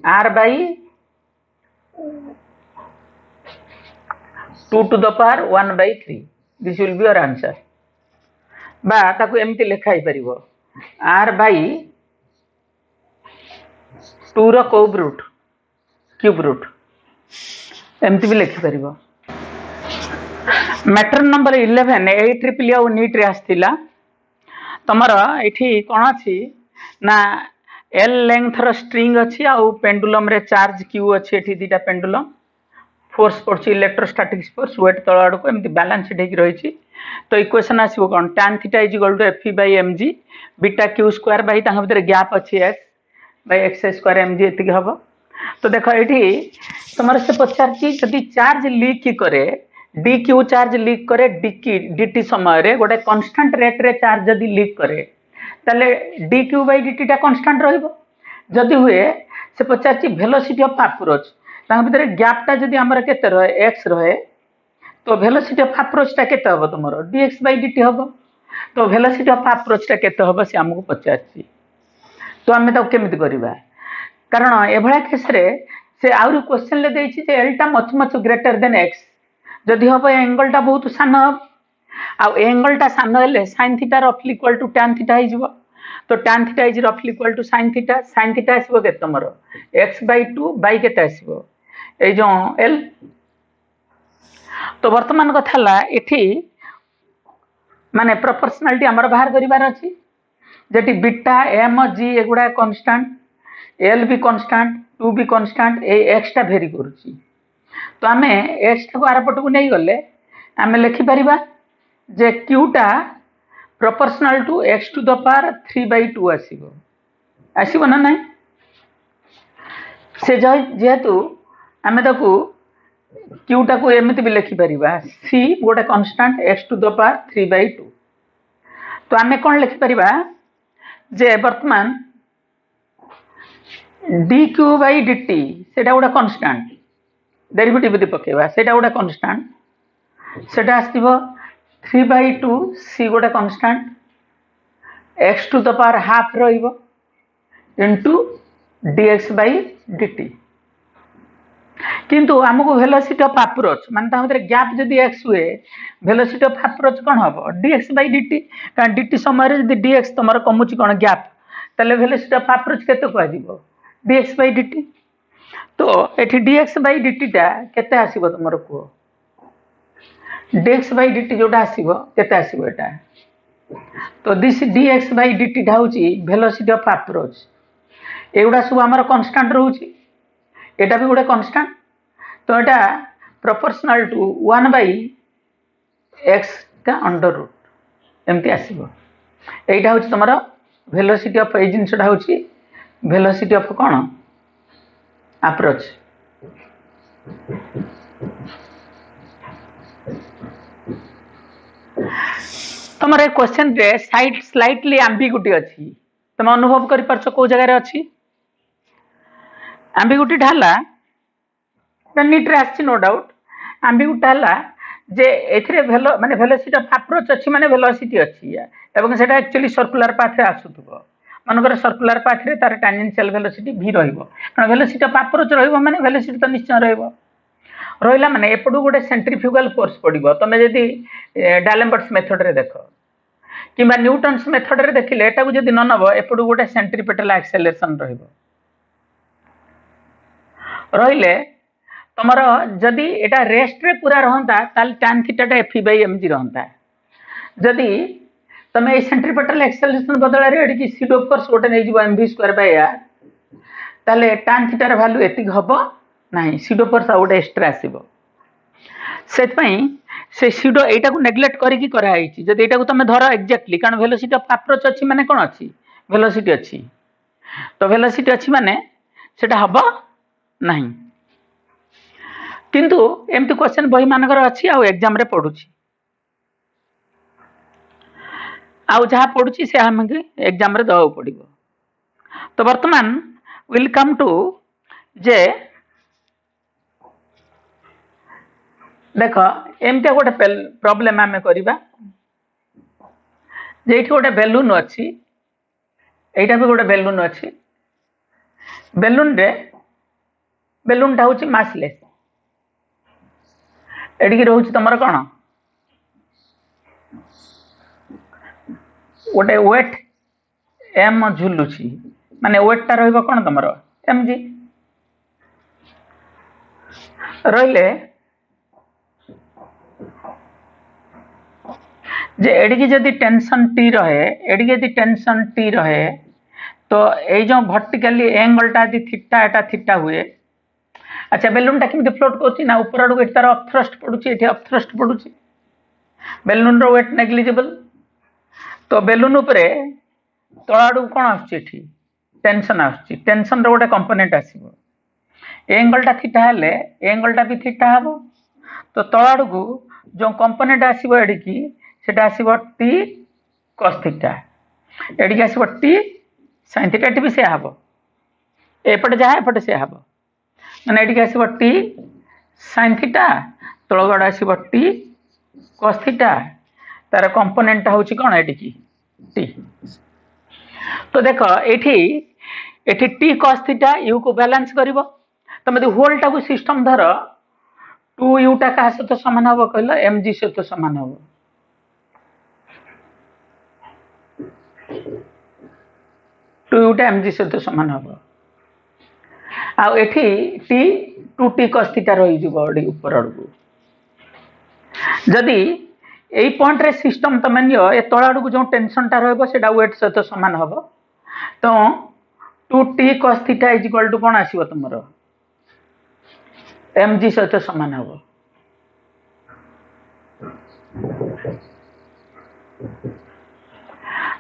r by 2 to the power 1 by 3. This will be your answer. बा ताकू एमती लिखा ही परिवो r by 2 रो क्यूब रूट एमती भी लिखि परिवो. मैटर नंबर 11 AEEE आउ नीट रे आस्थिला तमर एठी कोन अछि ना एल लेंथ रो स्ट्रिंग अछि आउ पेंडुलम रे चार्ज क्यू अछि. एठी दीटा पेंडुलम फोर्स पड़छि इलेक्ट्रोस्टैटिक्स फोर्स वेट तळ आड़ को एमती बैलेंस ढेकी रहिछि. तो इक्वेशन आसीबो कोन tan theta is equal to Fe by mg beta q square by तांग भीतर गैप अछि s by x square mg एतिक हबो. तो देखो एठी तमर से पचारछि जदि चार्ज लीक करे dq चार्ज लीक करे dt समय रे गोटे कांस्टेंट रेट रे चार्ज जदि लीक करे ताले dq by dt टा कांस्टेंट रहइबो. जदि हुए से पचारछि वेलोसिटी ऑफ अप्रोच तांग भीतर गैप टा जदि हमर केते रहे x रहे तो वेलोसिटी ऑफ अप्रोच टा केते हबो तुमरो dx by dt हबो. तो वेलोसिटी ऑफ अप्रोच टा केते हबो से हमको पचारछि. तो हमें तो केमिति करिबा कारण एभला केस रे से आउर क्वेश्चन ले देछि जे l टा much much greater than x जदि हबो एंगल टा बहुत सान आ एंगल टा सान हेले sin थीटा रफली इक्वल टू tan थीटा हि जिवो. तो tan थीटा इज रफली इक्वल टू sin थीटा आसीबो के तुमरो x by 2 by केते आसीबो ए जो l. तो वर्तमान कथाला एठी माने प्रोपोर्शनलिटी हमर बाहर करिवार अछि जेटी बीटा m g एगुडा कांस्टेंट l भी कांस्टेंट 2 भी कांस्टेंट ए x टा वेरी करूची. तो हमें x को आर पट को नै गले हमें लिखि परिबा जे q टा proportional to x to the power 3 by 2 आसीबो ना नै से जेहेतु हमें ताकू q टा को एमिति भी लिखि परिबा c गोटे constant x to the power 3 by 2. तो हमें कोन लिखि परिबा जे वर्तमान dq by dt सेटा गोटे कांस्टेंट डेरिवेटिव दि पकेबा सेटा गोटे कांस्टेंट सेटा आसीबो 3 by 2 c गोटे constant x to the power half रहिबो इनटू dx by dt. किंतु हमको वेलोसिटी ऑफ अप्रोच माने ता भीतर गैप जदी x हुए वेलोसिटी ऑफ अप्रोच कोन हबो dx by dt कारण dt समय रे जदी dx तमर कमुची कोन गैप तले वेलोसिटी ऑफ अप्रोच केते को आजिबो dx by dt. तो एठी dx by dt टा केते आसीबो तमर को dx by dt जोटा आसीबो केते आसीबो एटा. तो दिस dx by dt ढाउची वेलोसिटी ऑफ अप्रोच एगुडा सब हमर कांस्टेंट रहउची एटा भी गोटे कांस्टेंट. तो एटा प्रोपोर्शनल टू 1 by x का अंडर रूट एमती आसीबो. एटा होची तमरो वेलोसिटी ऑफ ए जिंसटा होची वेलोसिटी ऑफ कोन अप्रोच. तमरे क्वेश्चन रे साइड स्लाइटली एम्बिग्युटी अछि तम अनुभव करि परछ को जगह रे अछि एम्बिग्युटी ढाला नीट रे आछि नो डाउट. एम्बिग्युटी ढाला जे एथरे माने वेलोसिटी ऑफ अप्रोच अछि माने वेलोसिटी अछि एवं सेटा एक्चुअली सर्कुलर पाथ रे आसुथबो मनकर सर्कुलर पाथ रे तार टेंजेंशियल वेलोसिटी भी रहइबो कारण वेलोसिटी ऑफ अप्रोच रहइबो माने वेलोसिटी तो निश्चय रहइबो रहिला माने एपडू गोटे सेंट्रीफ्यूगल फोर्स पडिबो. तमे जदी डालेम्बर्ट्स मेथड रे देखो किबा न्यूटन्स मेथड रे देखिले एटा को जदी न नबो एपडू गोटे सेंट्रीपेटल एक्सेलरेशन रहइबो रहिले तमरो जदी एटा रेस्ट रे पूरा रहंता ताल tan थीटा टा Fe by mg रहंता. जदी तमे सेंट्रीपेटल एक्सेलरेशन बदला रे एडी की सीडो फोर्स गोटे नै जिवो mv स्क्वायर बाय r ताले tan थीटा र वैल्यू एतिक हबो नाही सीडो फोर्स आउट एक्स्ट्रा आसीबो. सेत पई से सीडो एटा को नेग्लेक्ट करी की करा आइची जदी एटा को तमे धरो एक्जेक्टली कारण वेलोसिटी ऑफ अप्रोच अछि माने कोन अछि वेलोसिटी अछि. तो वेलोसिटी अछि माने सेटा हबो नाही. किंतु एमती क्वेश्चन बही मानकर अछि आ एग्जाम रे पढुछि आ जहा पढुछि से हम एग्जाम रे दवा पड़िबो. तो वर्तमान विल कम टू जे देखो एमती गोटे प्रॉब्लम आमे करिबा जे इठी गोटे बेलून अछि एटा भी गोटे बेलून अच्छी बेलून रे बेलून टा हूँ मासलेस एडिकी रोच तुम कौन गोटे वेट एम झुलुची माने वेट टा रहिबो कोन तुमरो एम जी रहिले जे एडिकी जदि टेंशन टी रहे एडिकी यदि टेंशन टी रहे तो ये जो वर्टिकली एंगल टा यदि थीटा एटा थीटा हुए अच्छा बेलून टा केमती फ्लोट करछि ना ऊपर आडू तार अपथ्रस्ट पडुछि एठी अपथ्रस्ट पडुछि बेलून रो वेट नेग्लिजिबल तो बेलून उपरे तलाडू कौन आसुछि टेंशन आसुछि टेंशन रो गोटे कंपोनेंट आसीबो एंगल टा थीटा हेले एंगल टा भी थीटा हबो तो तलाडू को जो कंपोनेंट आसीबो एडिकी सेटा आसीबो टी cos थीटा एडिकी आसीबो टी sin थीटा टी भी से हबो एपटे जहा एपटे से हबो माने एडिकी आसीबो टी sin थीटा तळगड आसीबो टी cos थीटा तार कंपोनेंट होउछि कोन एडिकी टी तो देखो एठी टी cos थीटा यू को बैलेंस करिवो तमे दे होल टा को सिस्टम धर 2u टा का सहित समान हबो कहलो mg सहित समान हबो 2u टा mg सहित समान हबो आ एठी t 2t cos थीटा रहि जिवो ओडी ऊपर आडू जदी एई पॉइंट रे सिस्टम तमे नियो ए तळाडू को जो टेंशन टा रहबो सेडा वेट सहित समान हबो तो 2t cos theta is equal to कोन आसीबो तुमरो mg सहित समान हबो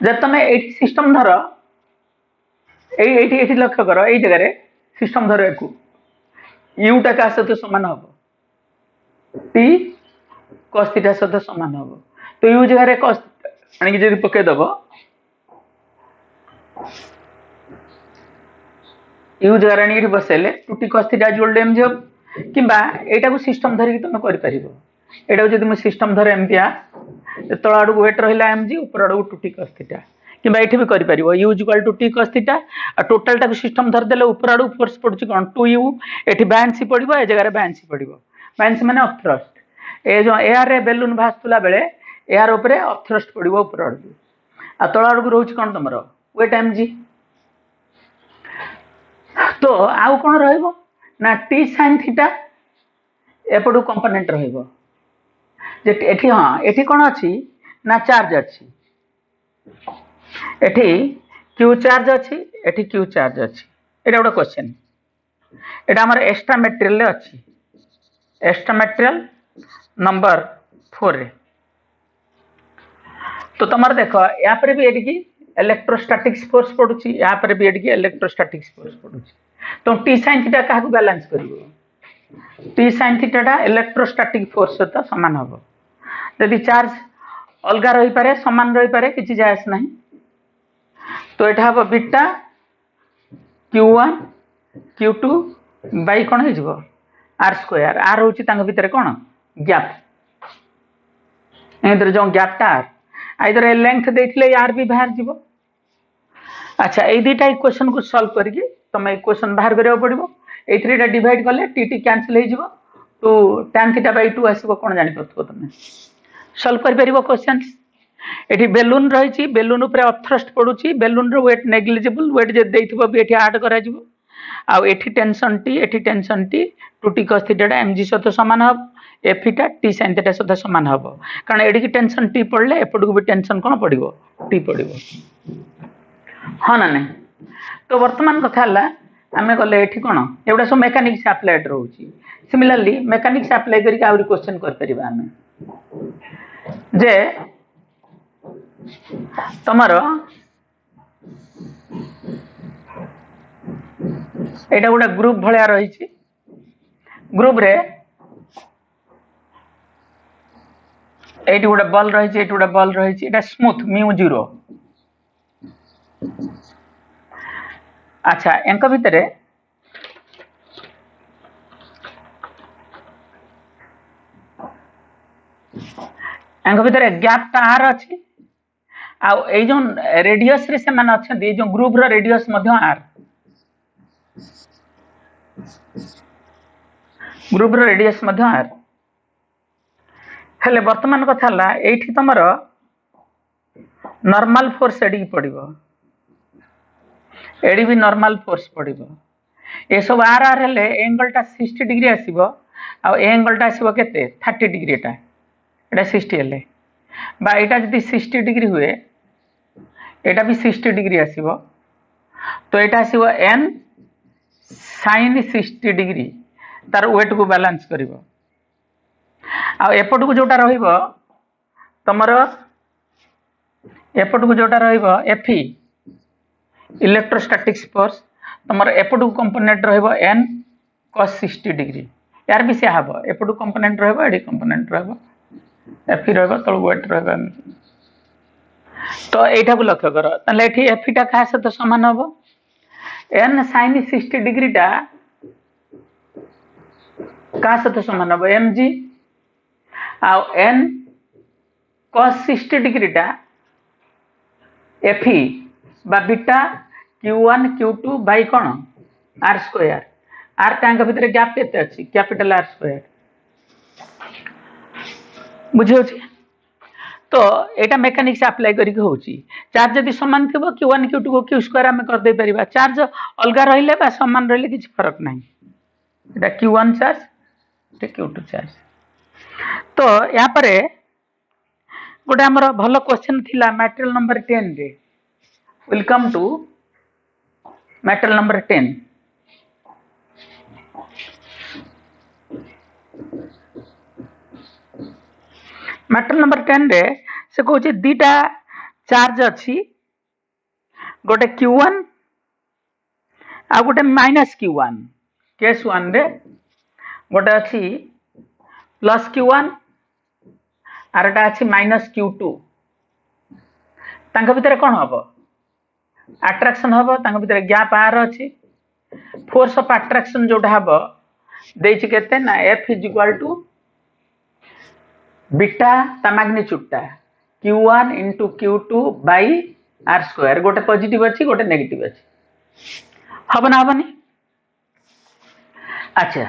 जब तमे एट सिस्टम धर एठी लक्ष्य करो एई जगह रे सिस्टम धर एकु u टा का सहित समान हबो t cos थीटा सहित समान हबो तो u जगह रे cos आनी जदी पके दबो u जगह रे आनी बसेले 2t cos theta equal to mg किंबा एटा को सिस्टम धरि तुम करि परिबो एटा जदी म सिस्टम धर एमपिया तळ आडू वेट रहिला mg ऊपर आडू 2t cos थीटा किंबा एठी भी करि परिबो u equal to t cos theta आ टोटल टा को सिस्टम धर देले ऊपर आडू फोर्स पडुची कोन 2u एठी बायंसी पडिबो ए जगह रे बायंसी पडिबो बायंसी माने अपथ्रस्ट ए जो एआर रे बेलून भासतुला बेले एआर ऊपर अपथ्रस्ट पडिबो ऊपर आडू आ तळ आडू रहउची कोन तमरो वेट mg तो आउ कोन रहइबो ना t sin थीटा एपडू कंपोनेंट रहइबो जे एठी हां एठी कोन अछि ना चार्ज अछि एठी q चार्ज अछि एठी q चार्ज अछि एटा गोटे क्वेश्चन एटा हमर एक्स्ट्रा मटेरियल ले अछि एक्स्ट्रा मटेरियल नंबर 4 रे तो तमर देखो या पर भी एडी इलेक्ट्रोस्टैटिक्स फोर्स पडुची या पर भी एडी इलेक्ट्रोस्टैटिक्स फोर्स पडुची तो t sin थीटा काहू बैलेंस करिवो t sin थीटा टा इलेक्ट्रोस्टैटिक फोर्स सहित समान हबो यदि चार्ज अलगा रही पारे समान रही पारे किछि जायस नहीं तो एटा हबो बीटा q1 q2 बाई कोन हे जिवो r स्क्वायर r होची तांग भीतर कोन गैप एंदर जो गैप टा आइदर लेंथ देखले r भी बाहर जिवो अच्छा ए दुटा इक्वेशन को सॉल्व करके तुम इक्वेशन बाहर करियो पड़िबो ए थ्रीटा डिवाइड करले tt कैंसिल हे जिवो तो tan थीटा बाय 2 आसीबो कोन जानि पथबो तुम सॉल्व कर परिबो क्वेश्चंस एठी बेलून रहिची बेलून ऊपर अपथ्रस्ट पडुची बेलून रो वेट नेग्लिजिबल वेट जे देइथिबो भी एठी ऐड करा जिवो आ एठी tension t 2t cos theta mg सहित समान hub f theta t sin theta सहित समान हब कारण एडी की टेंशन t पड़ले एपड को भी टेंशन कोन पड़िबो t पड़िबो हां ना नहीं तो वर्तमान कथा हला आमे गले एठी कोन एवडा सब मेकानिक्स अप्लाइड रहउची सिमिलरली मेकानिक्स अप्लाई करी के आउरी क्वेश्चन कर परिबा आमे जे तमरो एटा गोटा ग्रुप भलिया रहिची ग्रुप रे एटी गोटा बॉल रहिची एटी गोटा बॉल रहिची एटा स्मूथ μ0 अच्छा एंक भितरे गैप टा आर अछि आउ ए जो रेडियस रे से मान अच्छे जो ग्रुप रो रेडियस मध्य आर ग्रुप रो रेडियस मध्य आर हेले वर्तमान कथा ला एठी तमर नॉर्मल फोर्स एडी पड़िबो एडी भी नॉर्मल फोर्स पड़िबो ए सब आर आर हेले एंगल टा 60 डिग्री आसीबो आ एंगल टा आसीबो केते 30 डिग्री टा एटा 60 हेले बा एटा जदी 60 डिग्री हुए एटा भी 60 डिग्री आसीबो तो एटा आसीबो n sin 60 डिग्री तार वेट को बैलेंस करिवो आ एपट को जोटा रहिबो तमर एपट को जोटा रहिबो Fe इलेक्ट्रोस्टैटिक्स फोर्स तमर एपट को कंपोनेंट रहिबो n cos 60 डिग्री यार भी से हबो एपट को कंपोनेंट रहिबो एडी कंपोनेंट रहिबो Fe रहिबो तळ वेट रहिबो तो एटा को लक्ष्य करो तले एठी Fe टा का सहित समान हबो n sin 60 डिग्री टा का सहित समान हबो mg आ n cos 60 डिग्री टा Fe बा बीटा q1 q2 बाय कोन r स्क्वायर r टांग भीतर गैप केते अछि कैपिटल R स्क्वायर बुझियो छी तो एटा मैकेनिक्स अप्लाई करी के होची चार्ज यदि समान थिबो q1 q2 को q स्क्वायर हम कर दे परिबा चार्ज अलगा रहिले बा समान रहिले किछ फरक नाही एटा q1 चार्ज ते q2 चार्ज तो या परे गोटे हमर भलो क्वेश्चन थिला मटेरियल नंबर 10 रे welcome to material number 10 material number 10 रे से कहूची दीटा चार्ज अछि गोटे q1 आ गोटे माइनस q1 केस 1 रे गोटे अछि प्लस q1 आरटा अछि माइनस q2 तांका भीतर कोन हबो अट्रैक्शन हबो तांका भीतर गैप आर अछि फोर्स ऑफ अट्रैक्शन जोटा हबो देछि केते ना F = बीटा ता मैग्नीट्यूड ता q1 * q2 / r स्क्वायर गोटे पॉजिटिव अछि गोटे नेगेटिव अछि हबो ना हबनी अच्छा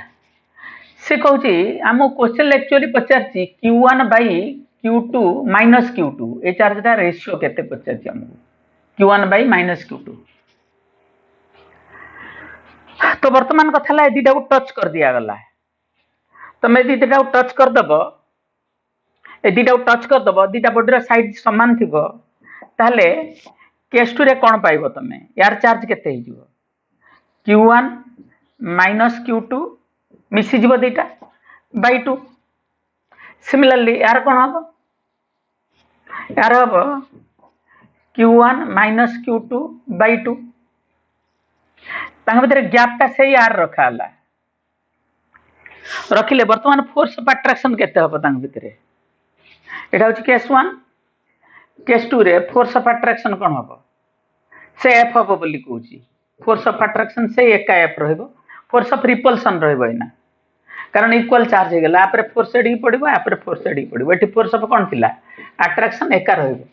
से कहूची हम क्वेश्चन एक्चुअली पचारची q1 / q2 - q2 ए चार्ज ता रेशियो केते पचारची हमको q1 / -q2 तो वर्तमान कथा ला दीटा को टच कर दिया गला तमे दीटा को टच कर दबो ए दीटा को टच कर दबो दीटा बॉडी रो साइड समान थिबो ताले केस 2 रे कोन पाइबो तमे यार चार्ज केते हे जिवो q1 - q2 मिसी जीव दीटा बाय 2 सिमिलरली यार कोन हबो यार हबो q1 - q2 बाय 2 तांग भीतर गैप ता सही आर रखाला रखिले वर्तमान फोर्स ऑफ अट्रैक्शन केते हबो तांग भीतर एटा होची केस 1 केस 2 रे फोर्स ऑफ अट्रैक्शन कोन हबो से F हबो बोली कहूची फोर्स ऑफ अट्रैक्शन से एका F रहबो फोर्स ऑफ रिपल्सन रहबो इना कारण इक्वल चार्ज हे गेला आपरे फोर्स एडी पड़िबो आपरे फोर्स एडी पड़िबो एटी फोर्स ऑफ कोन थिला अट्रैक्शन एका रहबो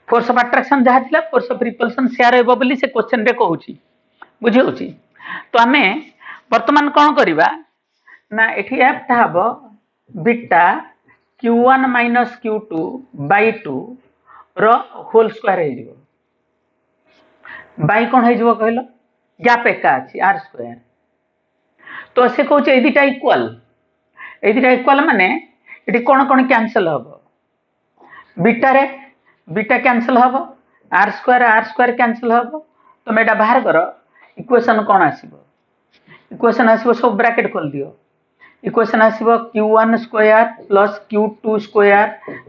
फोर्स ऑफ अट्रैक्शन जहा थिला फोर्स ऑफ रिपल्सन शेयर रहबो बोली से क्वेश्चन रे कहूची बुझी होची तो हमें वर्तमान कोन करिबा ना एठी F ता हबो बीटा q1 - q2 / 2 रो होल स्क्वायर हे जिवो बाय कोन हे जिवो कहलो गैप एका अछि r स्क्वायर तो से कहूछ ए दिटा इक्वल माने एटी कोन कोन कैंसिल हबो बीटा रे बीटा कैंसिल हबो r स्क्वायर कैंसिल हबो तो मेटा बाहर करो इक्वेशन कोन आसीबो इक्वेशन आसीबो सब ब्रैकेट खोल दियो इक्वेशन आसीबो q1 square plus q2 square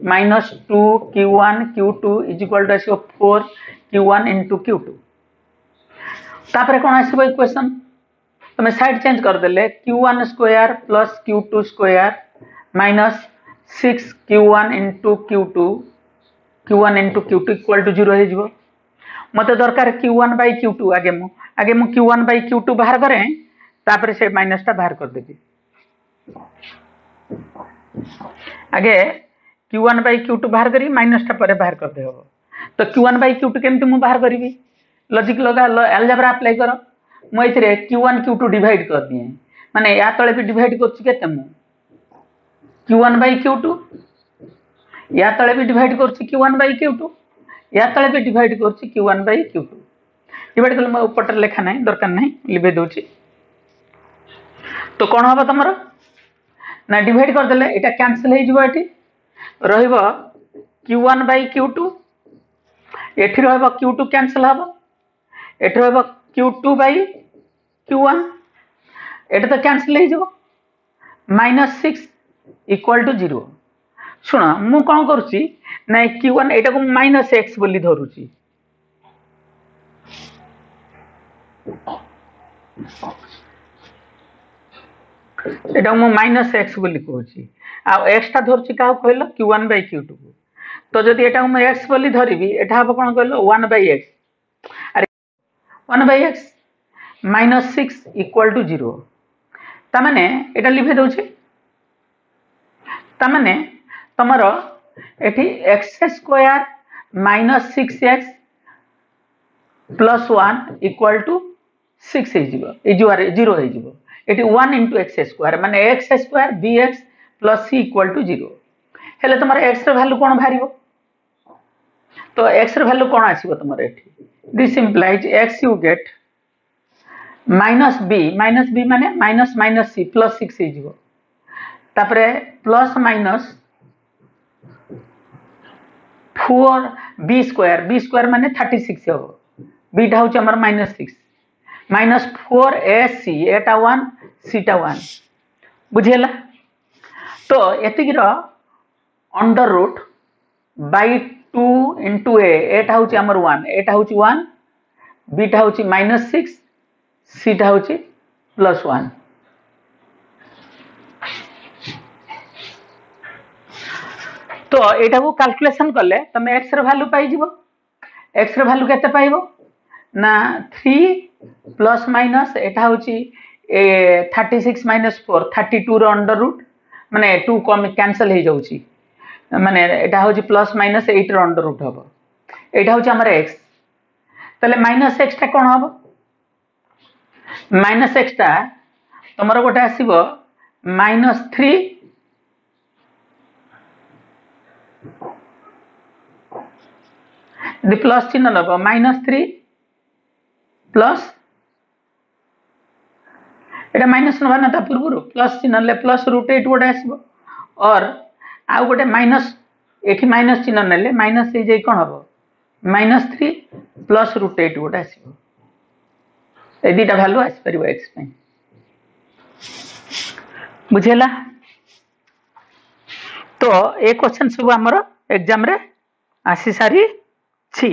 minus 2q1 q2 = आसीबो 4q1 * q2 तापरे कोन आसीबो इक्वेशन तमे साइड चेंज कर देले q1 square plus q2 square minus 6q1 * q2 q1 * q2 = 0 हे जिवो मते दरकार q1 / q2 आगे मु q1 / q2 बाहर करे तापरे से माइनस ता बाहर कर देबी आगे q1 / q2 बाहर करी माइनस ता परे बाहर कर दे हो तो Q1 by Q2 केमती मु बाहर करी लॉजिक लगा अलजेब्रा अप्लाई कर मुझे Q1 Q2 डिवाइड कर दिए माने या तले भी डिवाइड करते मु Q1 by Q2 या तले भी डिवाइड कर Q1 by Q2 या तले भी डिवाइड कर Q1 by Q2 डिवाइड कले मो ऊपर लेखा नहीं दरकार नहीं लिबे दोची तो कौन हम तुम ना डिवाइड करदे এটা कैंसिल हो रहिबो Q1 by Q2 एठी रहबो Q2 कैंसिल हबो एठी रहबो Q2 by Q1 एटा तो कैंसिल हो जिवो -6 इक्वल टू 0 सुन मु कौन करुच्ची ना Q1 एटा को -x बोली धरुची एटा मु -x बोली कहूची आ x टा धरची का कहलो Q1 by Q2 को तो जदि एटा मु x बोली धरिबी एटा हबो कोन कहलो 1 by x अरे 1 by x -6 इक्वल टू 0 ता माने एटा लिखे दउची ता माने तमरो एठी x² - 6x + 1 इक्वल टू 6 हे जिवो ए जुआरे 0 हे जिवो एटी 1 into x² माने x² bx plus c equal to 0 हेले तुम x र वैल्यू कौन बाहर तो x र वैल्यू कौन आसीबो तुम this implies x you get -b माने माइनस c प्लस 6 हे जिवो तापरे प्लस माइनस 4b² माने 36 हो b टा होची हमर -6 -4ac एटा 1 सीटा 1 बुझेला तो एतिक under root by 2 into a एटा होची हमर 1 एटा होची 1 बीटा होची -6 सीटा होची +1 तो एटा को कैलकुलेशन करले तमे x र वैल्यू पाई जिवो x र वैल्यू केते पाइबो ना 3 प्लस माइनस एटा होची 36 - 4 32 रो अंडर रूट माने 2 कम कैंसिल हो जाउची माने एटा होची प्लस माइनस 8 रो अंडर रूट हबो एटा होची हमर x तले -x टा कोन हबो -x टा तमरो गोटे आसीबो -3 द प्लस चिन्ह लबो -3 प्लस एटा माइनस नबा ना पूर्व प्लस चिन्ह ले प्लस √8 गोटे आसीबो और आ गोटे माइनस एठी माइनस चिन्ह नेले माइनस हे जे कोन हबो -3 प्लस √8 गोटे आसीबो ए दीटा वैल्यू आसी परिबो x पे बुझेला तो ए क्वेश्चन सब हमर एग्जाम रे आसी सारी छी